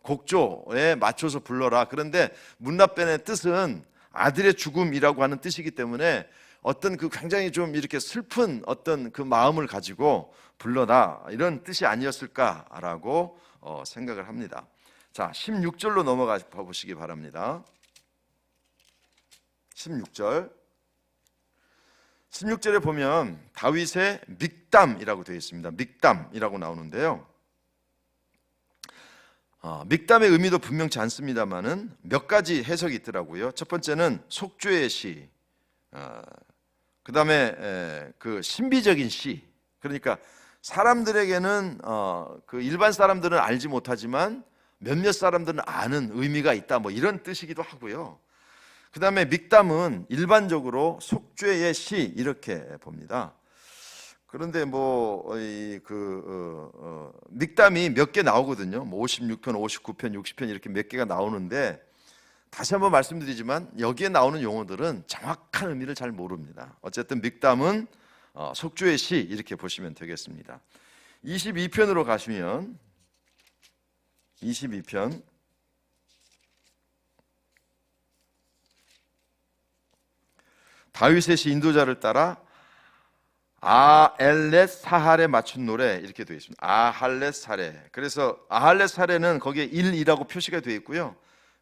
곡조에 맞춰서 불러라. 그런데 문납벤의 뜻은 아들의 죽음이라고 하는 뜻이기 때문에 어떤 그 굉장히 좀 이렇게 슬픈 어떤 그 마음을 가지고 불러라 이런 뜻이 아니었을까라고 생각을 합니다. 자, 16절로 넘어가 보시기 바랍니다. 16절에 보면 다윗의 믹담이라고 되어 있습니다. 믹담이라고 나오는데요. 믹담의 의미도 분명치 않습니다만은 몇 가지 해석이 있더라고요. 첫 번째는 속죄의 시, 그 다음에 그 신비적인 시. 그러니까 사람들에게는 그 일반 사람들은 알지 못하지만 몇몇 사람들은 아는 의미가 있다. 뭐 이런 뜻이기도 하고요. 그 다음에 믹담은 일반적으로 속죄의 시 이렇게 봅니다. 그런데 믹담이 몇 개 나오거든요. 56편, 59편, 60편 이렇게 몇 개가 나오는데 다시 한번 말씀드리지만 여기에 나오는 용어들은 정확한 의미를 잘 모릅니다. 어쨌든 믹담은 속죄의 시 이렇게 보시면 되겠습니다. 22편으로 가시면 22편 다윗의 시 인도자를 따라 아할렛 사할에 맞춘 노래 이렇게 되어 있습니다. 아할렛 사레. 그래서 아할렛 사레는 거기에 1이라고 표시가 되어 있고요.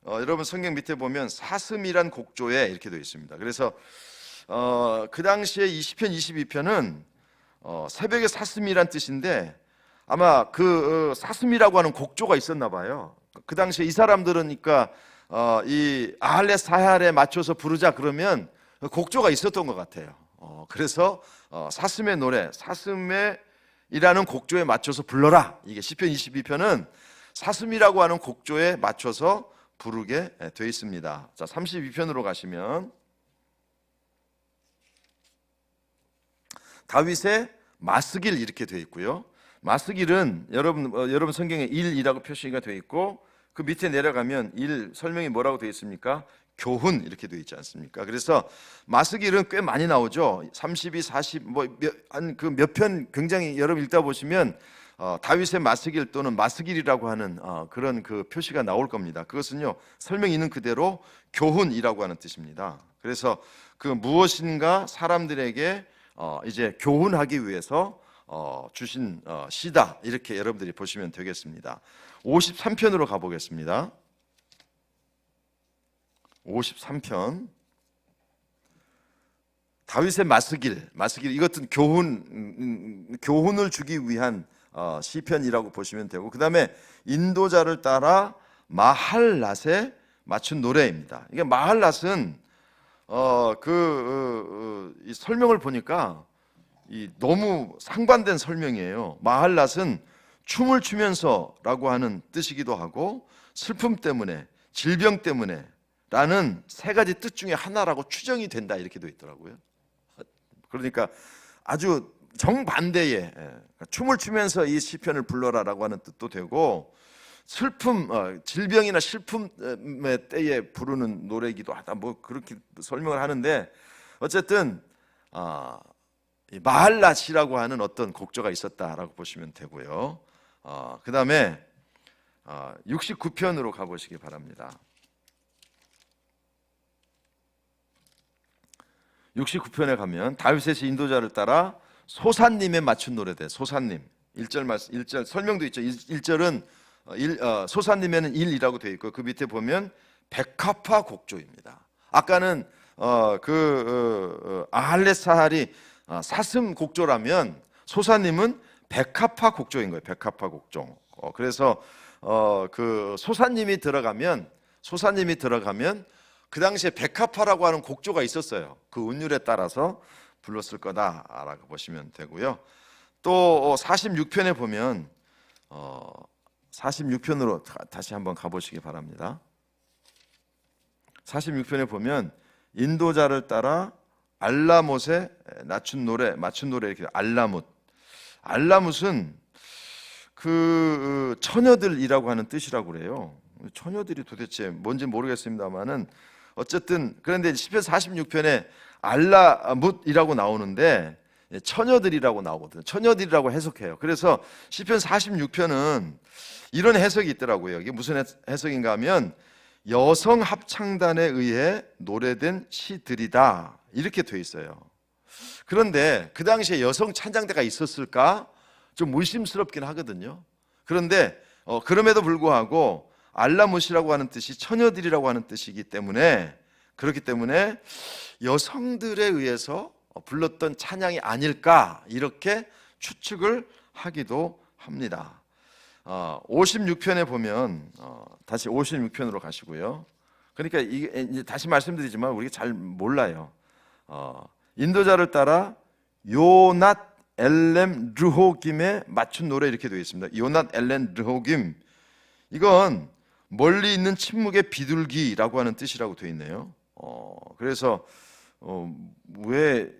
여러분 성경 밑에 보면 사슴이란 곡조에 이렇게 되어 있습니다. 그래서 그 당시에 20편, 22편은 새벽의 사슴이란 뜻인데 아마 그 사슴이라고 하는 곡조가 있었나 봐요. 그 당시에 이 사람들은 그러니까 이 아할렛 사할에 맞춰서 부르자 그러면 곡조가 있었던 것 같아요. 그래서 사슴의 노래, 사슴이라는 곡조에 맞춰서 불러라. 이게 시편 22편은 사슴이라고 하는 곡조에 맞춰서 부르게 되어 있습니다. 자, 32편으로 가시면 다윗의 마스길 이렇게 되어 있고요. 마스길은 여러분 성경에 1이라고 표시가 되어 있고 그 밑에 내려가면 1 설명이 뭐라고 되어 있습니까? 교훈 이렇게 되어 있지 않습니까? 그래서 마스길은 꽤 많이 나오죠. 32, 40 몇 편 굉장히 여러분 읽다 보시면 다윗의 마스길 또는 마스길이라고 하는 그런 그 표시가 나올 겁니다. 그것은요 설명 있는 그대로 교훈이라고 하는 뜻입니다. 그래서 그 무엇인가 사람들에게 이제 교훈하기 위해서 주신 시다 이렇게 여러분들이 보시면 되겠습니다. 53편으로 가보겠습니다. 53편 다윗의 마스길 이것은 교훈을 주기 위한 시편이라고 보시면 되고, 그 다음에 인도자를 따라 마할랏에 맞춘 노래입니다. 이게 마할랏은 이 설명을 보니까 너무 상반된 설명이에요. 마할랏은 춤을 추면서라고 하는 뜻이기도 하고, 슬픔 때문에, 질병 때문에 라는 세 가지 뜻 중에 하나라고 추정이 된다, 이렇게 되어 있더라고요. 그러니까 아주 정반대의, 춤을 추면서 이 시편을 불러라라고 하는 뜻도 되고, 슬픔, 질병이나 슬픔의 때에 부르는 노래이기도 하다, 뭐 그렇게 설명을 하는데, 어쨌든 이 마할랏이라고 하는 어떤 곡조가 있었다라고 보시면 되고요. 그 다음에 69편으로 가보시기 바랍니다. 69편에 가면 다윗의 인도자를 따라 소사님에 맞춘 노래대. 소사님 1절 설명도 있죠. 1절은 소사님에는 1이라고 되어 있고, 그 밑에 보면 백합화 곡조입니다. 아까는 아할렛사할이 사슴 곡조라면 소사님은 백합화 곡조인 거예요. 백합화 곡조. 그래서 그 소사님이 들어가면 그 당시에 백합화라고 하는 곡조가 있었어요. 그 운율에 따라서 불렀을 거다라고 보시면 되고요. 또 46편에 보면 46편으로 다시 한번 가보시기 바랍니다. 46편에 보면 인도자를 따라 알라못에 맞춘 노래 이렇게 알라못은 그 처녀들이라고 하는 뜻이라고 그래요. 처녀들이 도대체 뭔지 모르겠습니다만은 어쨌든, 그런데 시편 46편에 알라뭇이라고 나오는데 처녀들이라고 나오거든요. 처녀들이라고 해석해요. 그래서 시편 46편은 이런 해석이 있더라고요. 이게 무슨 해석인가 하면 여성 합창단에 의해 노래된 시들이다, 이렇게 돼 있어요. 그런데 그 당시에 여성 찬양대가 있었을까? 좀 의심스럽긴 하거든요. 그런데 그럼에도 불구하고 알라못이라고 하는 뜻이 처녀들이라고 하는 뜻이기 때문에, 그렇기 때문에 여성들에 의해서 불렀던 찬양이 아닐까, 이렇게 추측을 하기도 합니다. 56편에 보면 다시 56편으로 가시고요. 그러니까 이제 다시 말씀드리지만 우리가 잘 몰라요. 인도자를 따라 요낫 엘렘 르호김에 맞춘 노래, 이렇게 되어 있습니다. 요낫 엘렘 르호김, 이건 멀리 있는 침묵의 비둘기라고 하는 뜻이라고 되어 있네요. 그래서 왜냐하면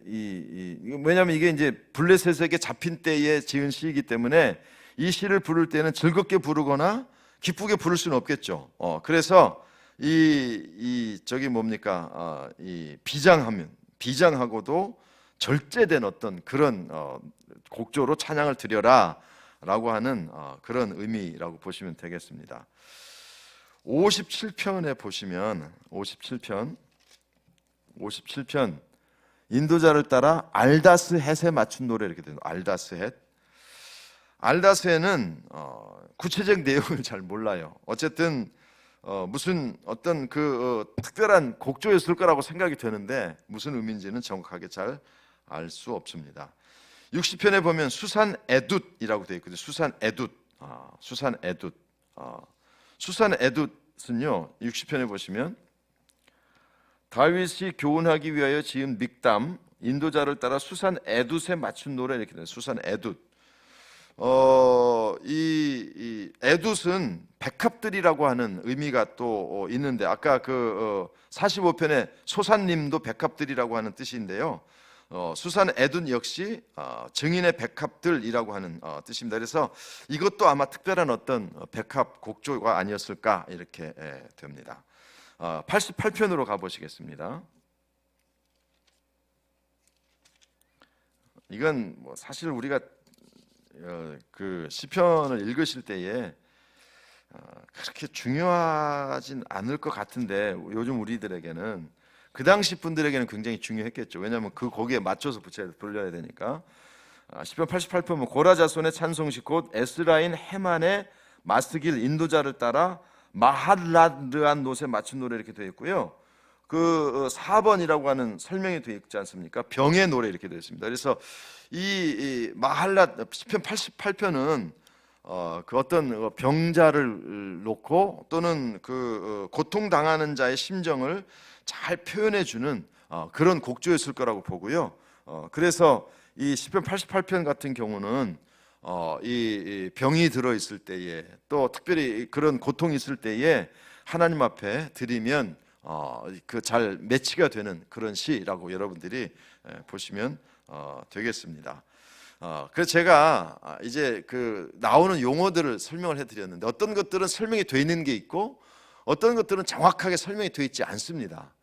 이게 이제 블레셋에게 잡힌 때에 지은 시이기 때문에 이 시를 부를 때는 즐겁게 부르거나 기쁘게 부를 수는 없겠죠. 그래서 저기 뭡니까? 이 비장하고도 절제된 어떤 그런 곡조로 찬양을 드려라라고 하는 그런 의미라고 보시면 되겠습니다. 57편에 보시면 57편 인도자를 따라 알다스 헷에 맞춘 노래, 이렇게 됩니다. 알다스 헷은 구체적 내용을 잘 몰라요. 어쨌든 무슨 어떤 특별한 곡조였을 거라고 생각이 되는데 무슨 의미인지는 정확하게 잘 알 수 없습니다. 60편에 보면 수산 에둠이라고 되어 있거든요. 수산 에둠은요 60편에 보시면 다윗이 교훈하기 위하여 지은 믹담, 인도자를 따라 수산 에둠에 맞춘 노래, 이렇게 돼요. 수산 에둠. 이 에둠은 백합들이라고 하는 의미가 또 있는데, 아까 45편에 소산님도 백합들이라고 하는 뜻인데요. 수산 에둠 역시 증인의 백합들이라고 하는 뜻입니다. 그래서 이것도 아마 특별한 어떤 백합 곡조가 아니었을까, 이렇게 됩니다. 88편으로 가보시겠습니다. 이건 뭐 사실 우리가 그 시편을 읽으실 때에 그렇게 중요하진 않을 것 같은데, 요즘 우리들에게는, 그 당시 분들에게는 굉장히 중요했겠죠. 왜냐하면 거기에 맞춰서 불려야 되니까. 시편 88편 고라자손의 찬송시 곧 에스라인 헤만의 마스길 인도자를 따라 마할라르한 놋에 맞춘 노래, 이렇게 되어 있고요. 그 4번이라고 하는 설명이 되어 있지 않습니까? 병의 노래 이렇게 되어 있습니다. 그래서 이 마할라 시편 88편은 그 어떤 병자를 놓고 또는 그 고통 당하는 자의 심정을 잘 표현해 주는 그런 곡조였을 거라고 보고요. 그래서 이 시편 88편 같은 경우는 이 병이 들어 있을 때에 또 특별히 그런 고통이 있을 때에 하나님 앞에 드리면 그 잘 매치가 되는 그런 시라고 여러분들이 보시면 되겠습니다. 그래서 제가 이제 그 나오는 용어들을 설명을 해드렸는데 어떤 것들은 설명이 되어 있는 게 있고 어떤 것들은 정확하게 설명이 되어 있지 않습니다.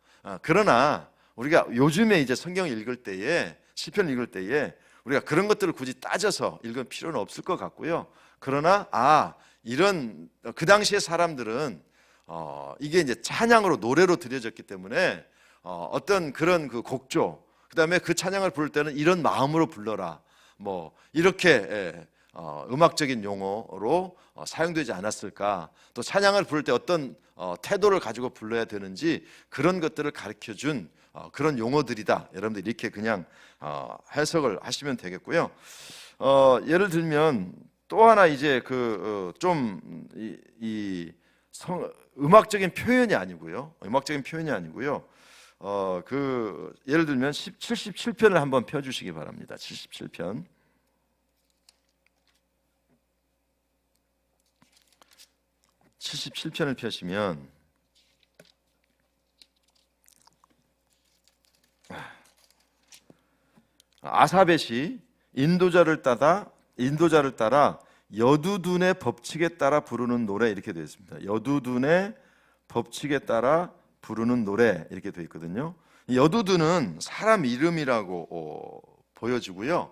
그러나 우리가 요즘에 이제 성경을 읽을 때에 시편을 읽을 때에 우리가 그런 것들을 굳이 따져서 읽을 필요는 없을 것 같고요. 그러나 이런 그 당시의 사람들은 이게 이제 찬양으로 노래로 드려졌기 때문에 어떤 그런 그 곡조, 그다음에 그 찬양을 부를 때는 이런 마음으로 불러라, 뭐 이렇게 음악적인 용어로 사용되지 않았을까. 또 찬양을 부를 때 어떤 태도를 가지고 불러야 되는지 그런 것들을 가르쳐준 그런 용어들이다. 여러분들 이렇게 그냥 해석을 하시면 되겠고요. 예를 들면 또 하나 이제 그 좀 음악적인 표현이 아니고요. 음악적인 표현이 아니고요. 그 예를 들면 77편을 한번 펴주시기 바랍니다. 77편. 77편을 펴시면 아사벳이 인도자를 따라 여두둔의 법칙에 따라 부르는 노래 이렇게 되어 있습니다. 여두둔의 법칙에 따라 부르는 노래 이렇게 되어 있거든요. 여두둔은 사람 이름이라고 보여지고요.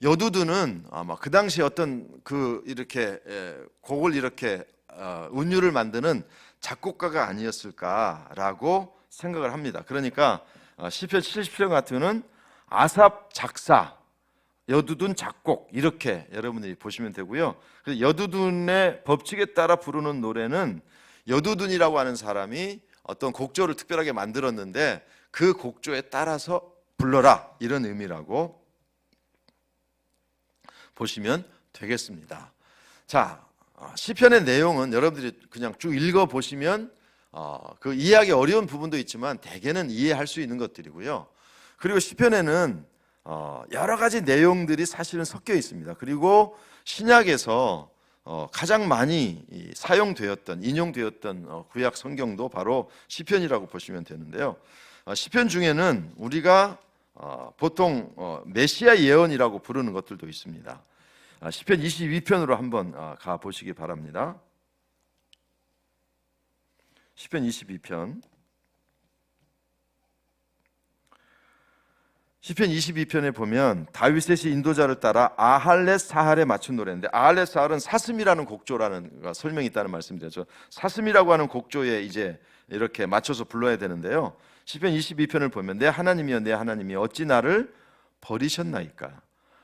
여두둔은 아마 그 당시 어떤 그 이렇게 곡을 이렇게 운율을 만드는 작곡가가 아니었을까라고 생각을 합니다. 그러니까 시편 70편 같은 경우는 아삽 작사, 여두둔 작곡 이렇게 여러분들이 보시면 되고요. 그래서 여두둔의 법칙에 따라 부르는 노래는 여두둔이라고 하는 사람이 어떤 곡조를 특별하게 만들었는데 그 곡조에 따라서 불러라 이런 의미라고 보시면 되겠습니다. 자, 시편의 내용은 여러분들이 그냥 쭉 읽어 보시면 그 이해하기 어려운 부분도 있지만 대개는 이해할 수 있는 것들이고요. 그리고 시편에는 여러 가지 내용들이 사실은 섞여 있습니다. 그리고 신약에서 가장 많이 사용되었던 인용되었던 구약 성경도 바로 시편이라고 보시면 되는데요. 시편 중에는 우리가 보통 메시아 예언이라고 부르는 것들도 있습니다. 시편 22편으로 한번 가 보시기 바랍니다. 시편 22편. 시편 22편에 보면 다윗의 인도자를 따라 아할렛 사할에 맞춘 노래인데 아할렛 사할은 사슴이라는 곡조라는 설명이 있다는 말씀드렸죠. 사슴이라고 하는 곡조에 이제 이렇게 맞춰서 불러야 되는데요. 시편 22편을 보면 내 하나님이여 내 하나님이여 어찌 나를 버리셨나이까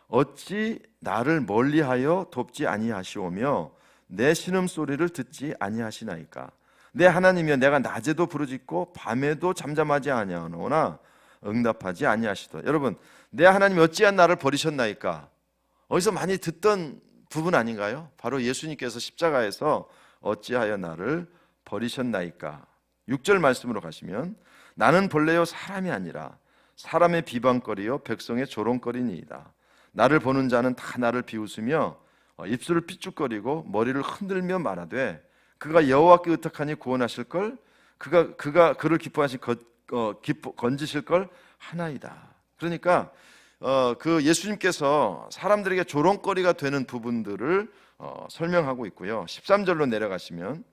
어찌 나를 멀리하여 돕지 아니하시오며 내 신음소리를 듣지 아니하시나이까 내 하나님이여 내가 낮에도 부르짖고 밤에도 잠잠하지 아니하노나 응답하지 아니하시더. 여러분, 내 하나님이 어찌한 나를 버리셨나이까? 어디서 많이 듣던 부분 아닌가요? 바로 예수님께서 십자가에서 어찌하여 나를 버리셨나이까? 6절 말씀으로 가시면 나는 본래요 사람이 아니라 사람의 비방거리요 백성의 조롱거리니이다. 나를 보는 자는 다 나를 비웃으며 입술을 삐죽거리고 머리를 흔들며 말하되 그가 여호와께 의탁하니 구원하실 걸 그가 그를 기뻐하신 건지실 걸 하나이다. 그러니까 그 예수님께서 사람들에게 조롱거리가 되는 부분들을 설명하고 있고요. 13절로 내려가시면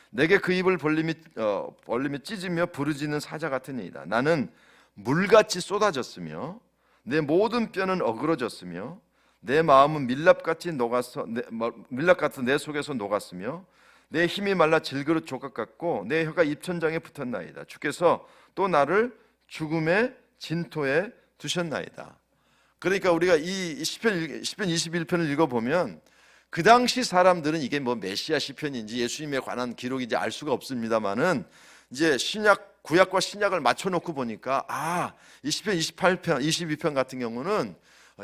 내게 그 입을 벌림이 찢으며 부르짖는 사자 같으니이다. 나는 물같이 쏟아졌으며 내 모든 뼈는 어그러졌으며 내 마음은 밀랍 같은 내 속에서 녹았으며 내 힘이 말라 질그릇 조각 같고 내 혀가 입천장에 붙었나이다. 주께서 또 나를 죽음의 진토에 두셨나이다. 그러니까 우리가 이 시편 21편을 읽어보면 그 당시 사람들은 이게 뭐 메시아 시편인지 예수님에 관한 기록인지 알 수가 없습니다만은 이제 신약 구약과 신약을 맞춰놓고 보니까 이 시편 28편, 22편 같은 경우는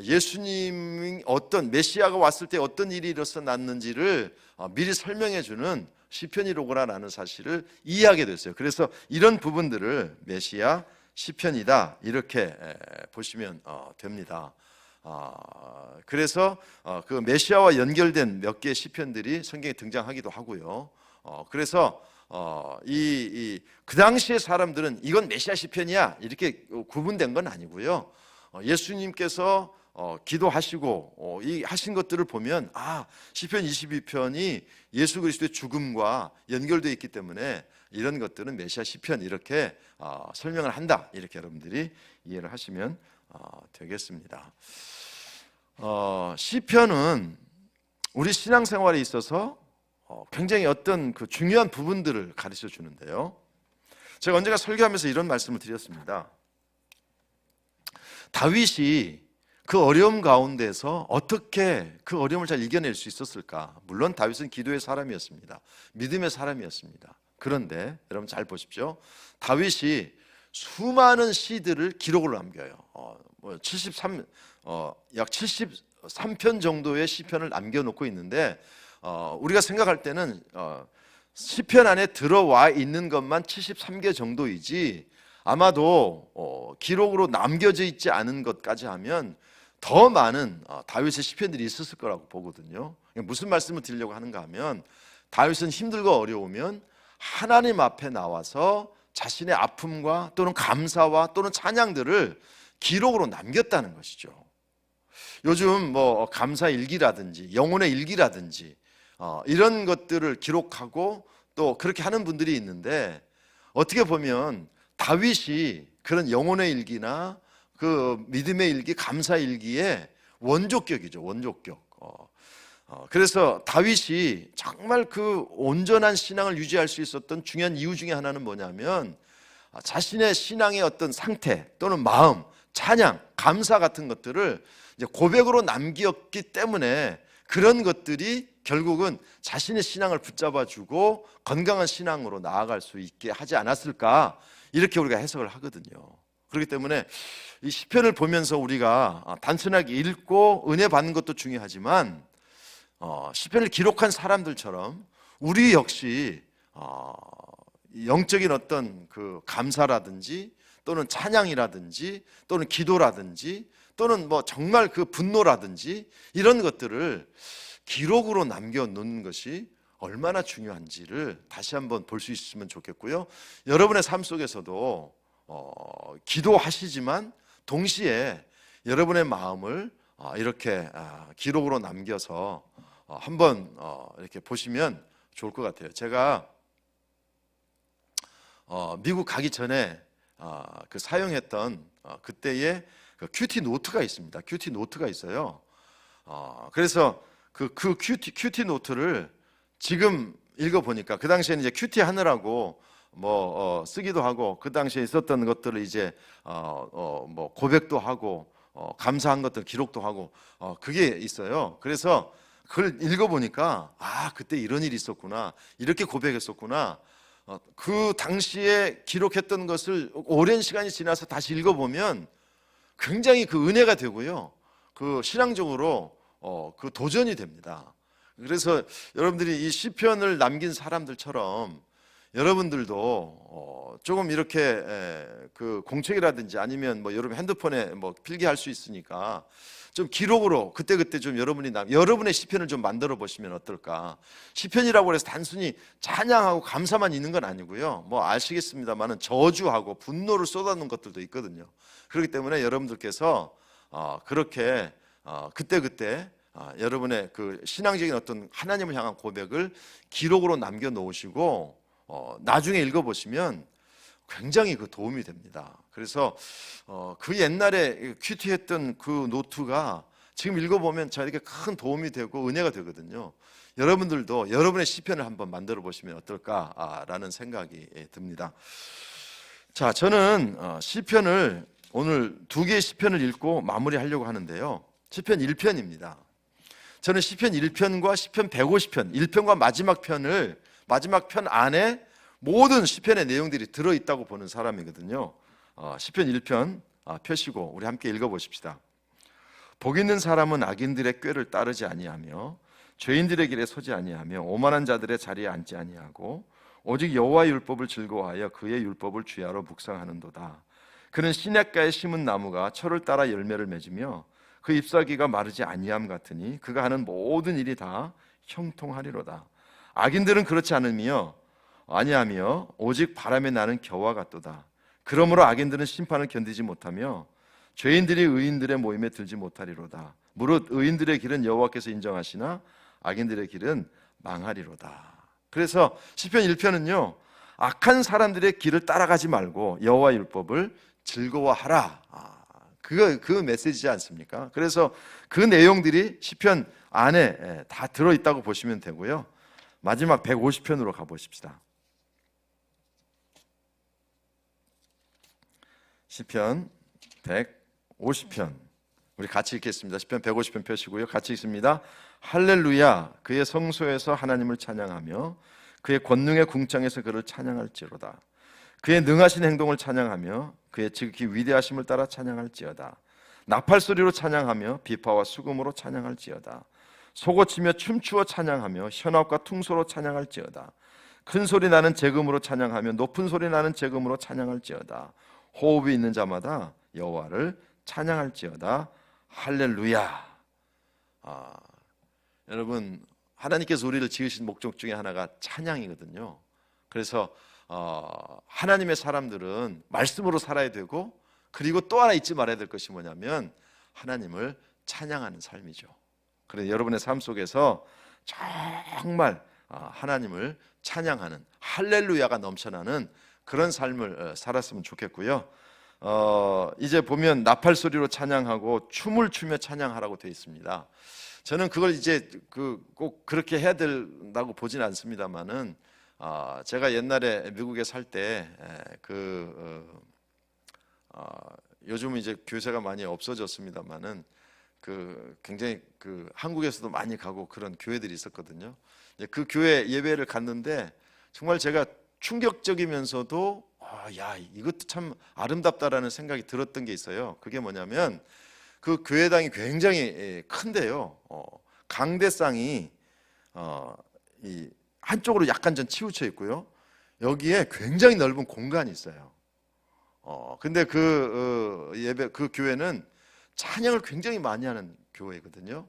예수님이 어떤 메시아가 왔을 때 어떤 일이 일어났는지를 미리 설명해주는 시편이로구나라는 사실을 이해하게 됐어요. 그래서 이런 부분들을 메시아 시편이다 이렇게 보시면 됩니다. 그래서 그 메시아와 연결된 몇 개의 시편들이 성경에 등장하기도 하고요. 그래서 그 당시의 사람들은 이건 메시아 시편이야 이렇게 구분된 건 아니고요. 예수님께서 기도하시고 이 하신 것들을 보면 시편 22편이 예수 그리스도의 죽음과 연결되어 있기 때문에 이런 것들은 메시아 시편 이렇게 설명을 한다 이렇게 여러분들이 이해를 하시면 되겠습니다. 시편은 우리 신앙생활에 있어서 굉장히 어떤 그 중요한 부분들을 가르쳐 주는데요. 제가 언젠가 설교하면서 이런 말씀을 드렸습니다. 다윗이 그 어려움 가운데서 어떻게 그 어려움을 잘 이겨낼 수 있었을까? 물론 다윗은 기도의 사람이었습니다. 믿음의 사람이었습니다. 그런데 여러분 잘 보십시오. 다윗이 수많은 시들을 기록으로 남겨요. 약 73편 정도의 시편을 남겨놓고 있는데 우리가 생각할 때는 시편 안에 들어와 있는 것만 73개 정도이지 아마도 기록으로 남겨져 있지 않은 것까지 하면 더 많은 다윗의 시편들이 있었을 거라고 보거든요. 무슨 말씀을 드리려고 하는가 하면 다윗은 힘들고 어려우면 하나님 앞에 나와서 자신의 아픔과 또는 감사와 또는 찬양들을 기록으로 남겼다는 것이죠. 요즘 감사 일기라든지 영혼의 일기라든지 이런 것들을 기록하고 또 그렇게 하는 분들이 있는데 어떻게 보면 다윗이 그런 영혼의 일기나 그 믿음의 일기, 감사 일기의 원조격이죠. 원조격. 그래서 다윗이 정말 그 온전한 신앙을 유지할 수 있었던 중요한 이유 중에 하나는 뭐냐면 자신의 신앙의 어떤 상태 또는 마음, 찬양, 감사 같은 것들을 이제 고백으로 남겼기 때문에 그런 것들이 결국은 자신의 신앙을 붙잡아주고 건강한 신앙으로 나아갈 수 있게 하지 않았을까 이렇게 우리가 해석을 하거든요. 그렇기 때문에 이 시편을 보면서 우리가 단순하게 읽고 은혜 받는 것도 중요하지만 시편을 기록한 사람들처럼 우리 역시 영적인 어떤 그 감사라든지 또는 찬양이라든지 또는 기도라든지 또는 정말 그 분노라든지 이런 것들을 기록으로 남겨놓는 것이 얼마나 중요한지를 다시 한번 볼 수 있으면 좋겠고요. 여러분의 삶 속에서도 기도하시지만 동시에 여러분의 마음을 이렇게 기록으로 남겨서 한번 이렇게 보시면 좋을 것 같아요. 제가 미국 가기 전에 그 사용했던 그때의 그 큐티 노트가 있습니다. 큐티 노트가 있어요. 그래서 그 큐티 노트를 지금 읽어보니까 그 당시에는 이제 큐티 하느라고 쓰기도 하고 그 당시에 있었던 것들을 이제 고백도 하고 감사한 것들 기록도 하고 그게 있어요. 그래서 그걸 읽어보니까 그때 이런 일이 있었구나 이렇게 고백했었구나 그 당시에 기록했던 것을 오랜 시간이 지나서 다시 읽어보면 굉장히 그 은혜가 되고요. 그 신앙적으로 그 도전이 됩니다. 그래서 여러분들이 이 시편을 남긴 사람들처럼 여러분들도 조금 이렇게 그 공책이라든지 아니면 여러분 핸드폰에 필기할 수 있으니까 좀 기록으로 그때그때 좀 여러분의 시편을 좀 만들어 보시면 어떨까. 시편이라고 해서 단순히 찬양하고 감사만 있는 건 아니고요. 아시겠습니다만은 저주하고 분노를 쏟아놓은 것들도 있거든요. 그렇기 때문에 여러분들께서 그렇게 그때그때 여러분의 그 신앙적인 어떤 하나님을 향한 고백을 기록으로 남겨 놓으시고 나중에 읽어보시면 굉장히 그 도움이 됩니다. 그래서 그 옛날에 큐티했던 그 노트가 지금 읽어보면 저에게 큰 도움이 되고 은혜가 되거든요. 여러분들도 여러분의 시편을 한번 만들어 보시면 어떨까라는 생각이 듭니다. 자, 저는 시편을 오늘 두 개의 시편을 읽고 마무리하려고 하는데요. 시편 1편입니다. 저는 시편 1편과 시편 150편, 1편과 마지막 편 안에 모든 시편의 내용들이 들어있다고 보는 사람이거든요. 시편 1편 펴시고 우리 함께 읽어보십시다. 복 있는 사람은 악인들의 꾀를 따르지 아니하며 죄인들의 길에 서지 아니하며 오만한 자들의 자리에 앉지 아니하고 오직 여호와의 율법을 즐거워하여 그의 율법을 주야로 묵상하는도다. 그는 시냇가에 심은 나무가 철을 따라 열매를 맺으며 그 잎사귀가 마르지 아니함 같으니 그가 하는 모든 일이 다 형통하리로다. 악인들은 그렇지 아니하며 오직 바람에 나는 겨와 같도다. 그러므로 악인들은 심판을 견디지 못하며 죄인들이 의인들의 모임에 들지 못하리로다. 무릇 의인들의 길은 여호와께서 인정하시나 악인들의 길은 망하리로다. 그래서 시편 1편은요, 악한 사람들의 길을 따라가지 말고 여호와 율법을 즐거워하라. 그 메시지지 않습니까? 그래서 그 내용들이 시편 안에 다 들어있다고 보시면 되고요. 마지막 150편으로 가보십시다. 시편 150편 우리 같이 읽겠습니다. 시편 150편 펴시고요. 같이 읽습니다. 할렐루야, 그의 성소에서 하나님을 찬양하며 그의 권능의 궁창에서 그를 찬양할지로다. 그의 능하신 행동을 찬양하며 그의 지극히 위대하심을 따라 찬양할지어다. 나팔 소리로 찬양하며 비파와 수금으로 찬양할지어다. 소고치며 춤추어 찬양하며 현악과 퉁소로 찬양할지어다. 큰 소리 나는 재금으로 찬양하며 높은 소리 나는 재금으로 찬양할지어다. 호흡이 있는 자마다 여호와를 찬양할지어다. 할렐루야. 여러분, 하나님께서 우리를 지으신 목적 중에 하나가 찬양이거든요. 그래서 하나님의 사람들은 말씀으로 살아야 되고, 그리고 또 하나 잊지 말아야 될 것이 뭐냐면 하나님을 찬양하는 삶이죠. 그래서 여러분의 삶 속에서 정말 하나님을 찬양하는 할렐루야가 넘쳐나는 그런 삶을 살았으면 좋겠고요. 이제 보면 나팔 소리로 찬양하고 춤을 추며 찬양하라고 되어 있습니다. 저는 그걸 이제 꼭 그렇게 해야 된다고 보진 않습니다만은 제가 옛날에 미국에 살 때 요즘은 이제 교회가 많이 없어졌습니다만은 굉장히 한국에서도 많이 가고 그런 교회들이 있었거든요. 그 교회 예배를 갔는데 정말 제가 충격적이면서도 야, 이것도 참 아름답다라는 생각이 들었던 게 있어요. 그게 뭐냐면 그 교회당이 굉장히 큰데요. 강대상이 이 한쪽으로 약간 좀 치우쳐 있고요. 여기에 굉장히 넓은 공간이 있어요. 근데 그 교회는 찬양을 굉장히 많이 하는 교회거든요.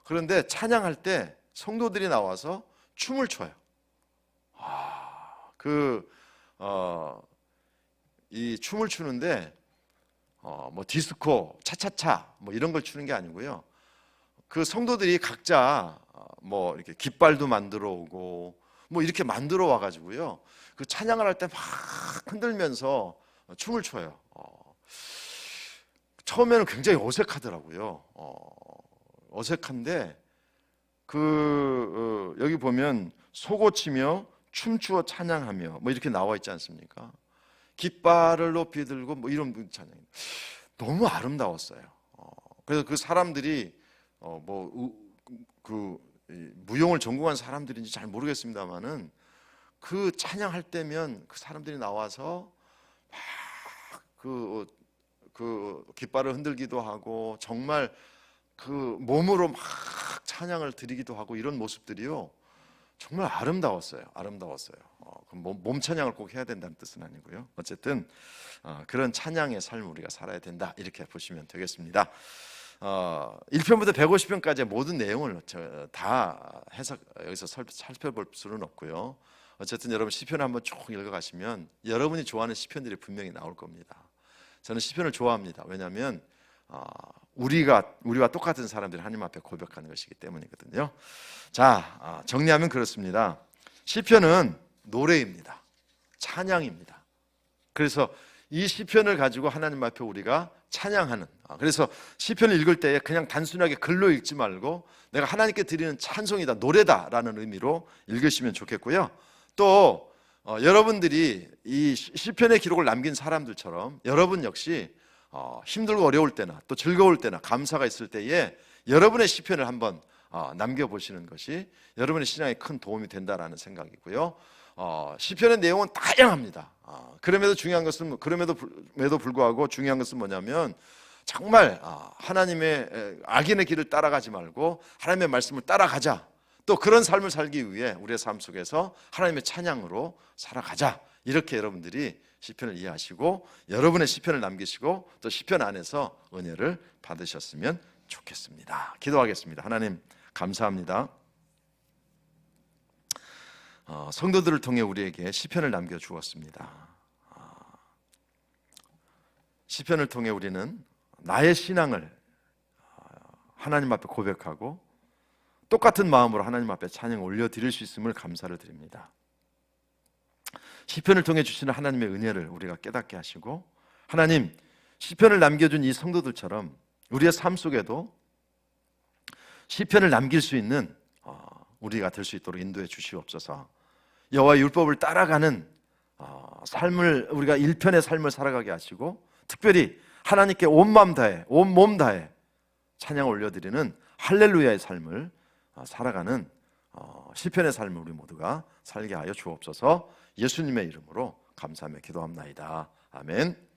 그런데 찬양할 때 성도들이 나와서 춤을 춰요. 이 춤을 추는데 뭐 디스코, 차차차 뭐 이런 걸 추는 게 아니고요. 그 성도들이 각자 뭐 이렇게 깃발도 만들어 오고 뭐 이렇게 만들어 와 가지고요. 그 찬양을 할 때 막 흔들면서 춤을 춰요. 처음에는 굉장히 어색하더라고요. 어색한데 여기 보면 소고치며 춤추어 찬양하며 뭐 이렇게 나와 있지 않습니까? 깃발을 높이 들고 뭐 이런 찬양 너무 아름다웠어요. 그래서 그 사람들이 무용을 전공한 사람들인지 잘 모르겠습니다만은 그 찬양할 때면 그 사람들이 나와서 막 그 깃발을 흔들기도 하고 정말 그 몸으로 막 찬양을 드리기도 하고 이런 모습들이요 정말 아름다웠어요. 몸 찬양을 꼭 해야 된다는 뜻은 아니고요. 어쨌든 그런 찬양의 삶을 우리가 살아야 된다 이렇게 보시면 되겠습니다. 1편부터 150편까지의 모든 내용을 다 여기서 살펴볼 수는 없고요. 어쨌든 여러분 시편을 한번 쭉 읽어가시면 여러분이 좋아하는 시편들이 분명히 나올 겁니다. 저는 시편을 좋아합니다. 왜냐하면 우리와 똑같은 사람들이 하나님 앞에 고백하는 것이기 때문이거든요. 자, 정리하면 그렇습니다. 시편은 노래입니다. 찬양입니다. 그래서 이 시편을 가지고 하나님 앞에 우리가 찬양하는, 그래서 시편을 읽을 때 그냥 단순하게 글로 읽지 말고 내가 하나님께 드리는 찬송이다, 노래다라는 의미로 읽으시면 좋겠고요. 또 여러분들이 이 시편의 기록을 남긴 사람들처럼 여러분 역시 힘들고 어려울 때나 또 즐거울 때나 감사가 있을 때에 여러분의 시편을 한번 남겨보시는 것이 여러분의 신앙에 큰 도움이 된다라는 생각이고요. 시편의 내용은 다양합니다. 그럼에도 중요한 것은 그럼에도 불구하고 중요한 것은 뭐냐면 정말 하나님의 악인의 길을 따라가지 말고 하나님의 말씀을 따라가자. 또 그런 삶을 살기 위해 우리의 삶 속에서 하나님의 찬양으로 살아가자. 이렇게 여러분들이 시편을 이해하시고 여러분의 시편을 남기시고 또 시편 안에서 은혜를 받으셨으면 좋겠습니다. 기도하겠습니다. 하나님 감사합니다. 성도들을 통해 우리에게 시편을 남겨주었습니다. 시편을 통해 우리는 나의 신앙을 하나님 앞에 고백하고 똑같은 마음으로 하나님 앞에 찬양 올려드릴 수 있음을 감사를 드립니다. 시편을 통해 주시는 하나님의 은혜를 우리가 깨닫게 하시고 하나님 시편을 남겨준 이 성도들처럼 우리의 삶 속에도 시편을 남길 수 있는 우리가 될 수 있도록 인도해 주시옵소서. 여호와의 율법을 따라가는 삶을 우리가 일편의 삶을 살아가게 하시고 특별히 하나님께 온 마음 다해 온 몸 다해 찬양 올려드리는 할렐루야의 삶을 살아가는 시편의 삶을 우리 모두가 살게 하여 주옵소서. 예수님의 이름으로 감사하며 기도합나이다. 아멘.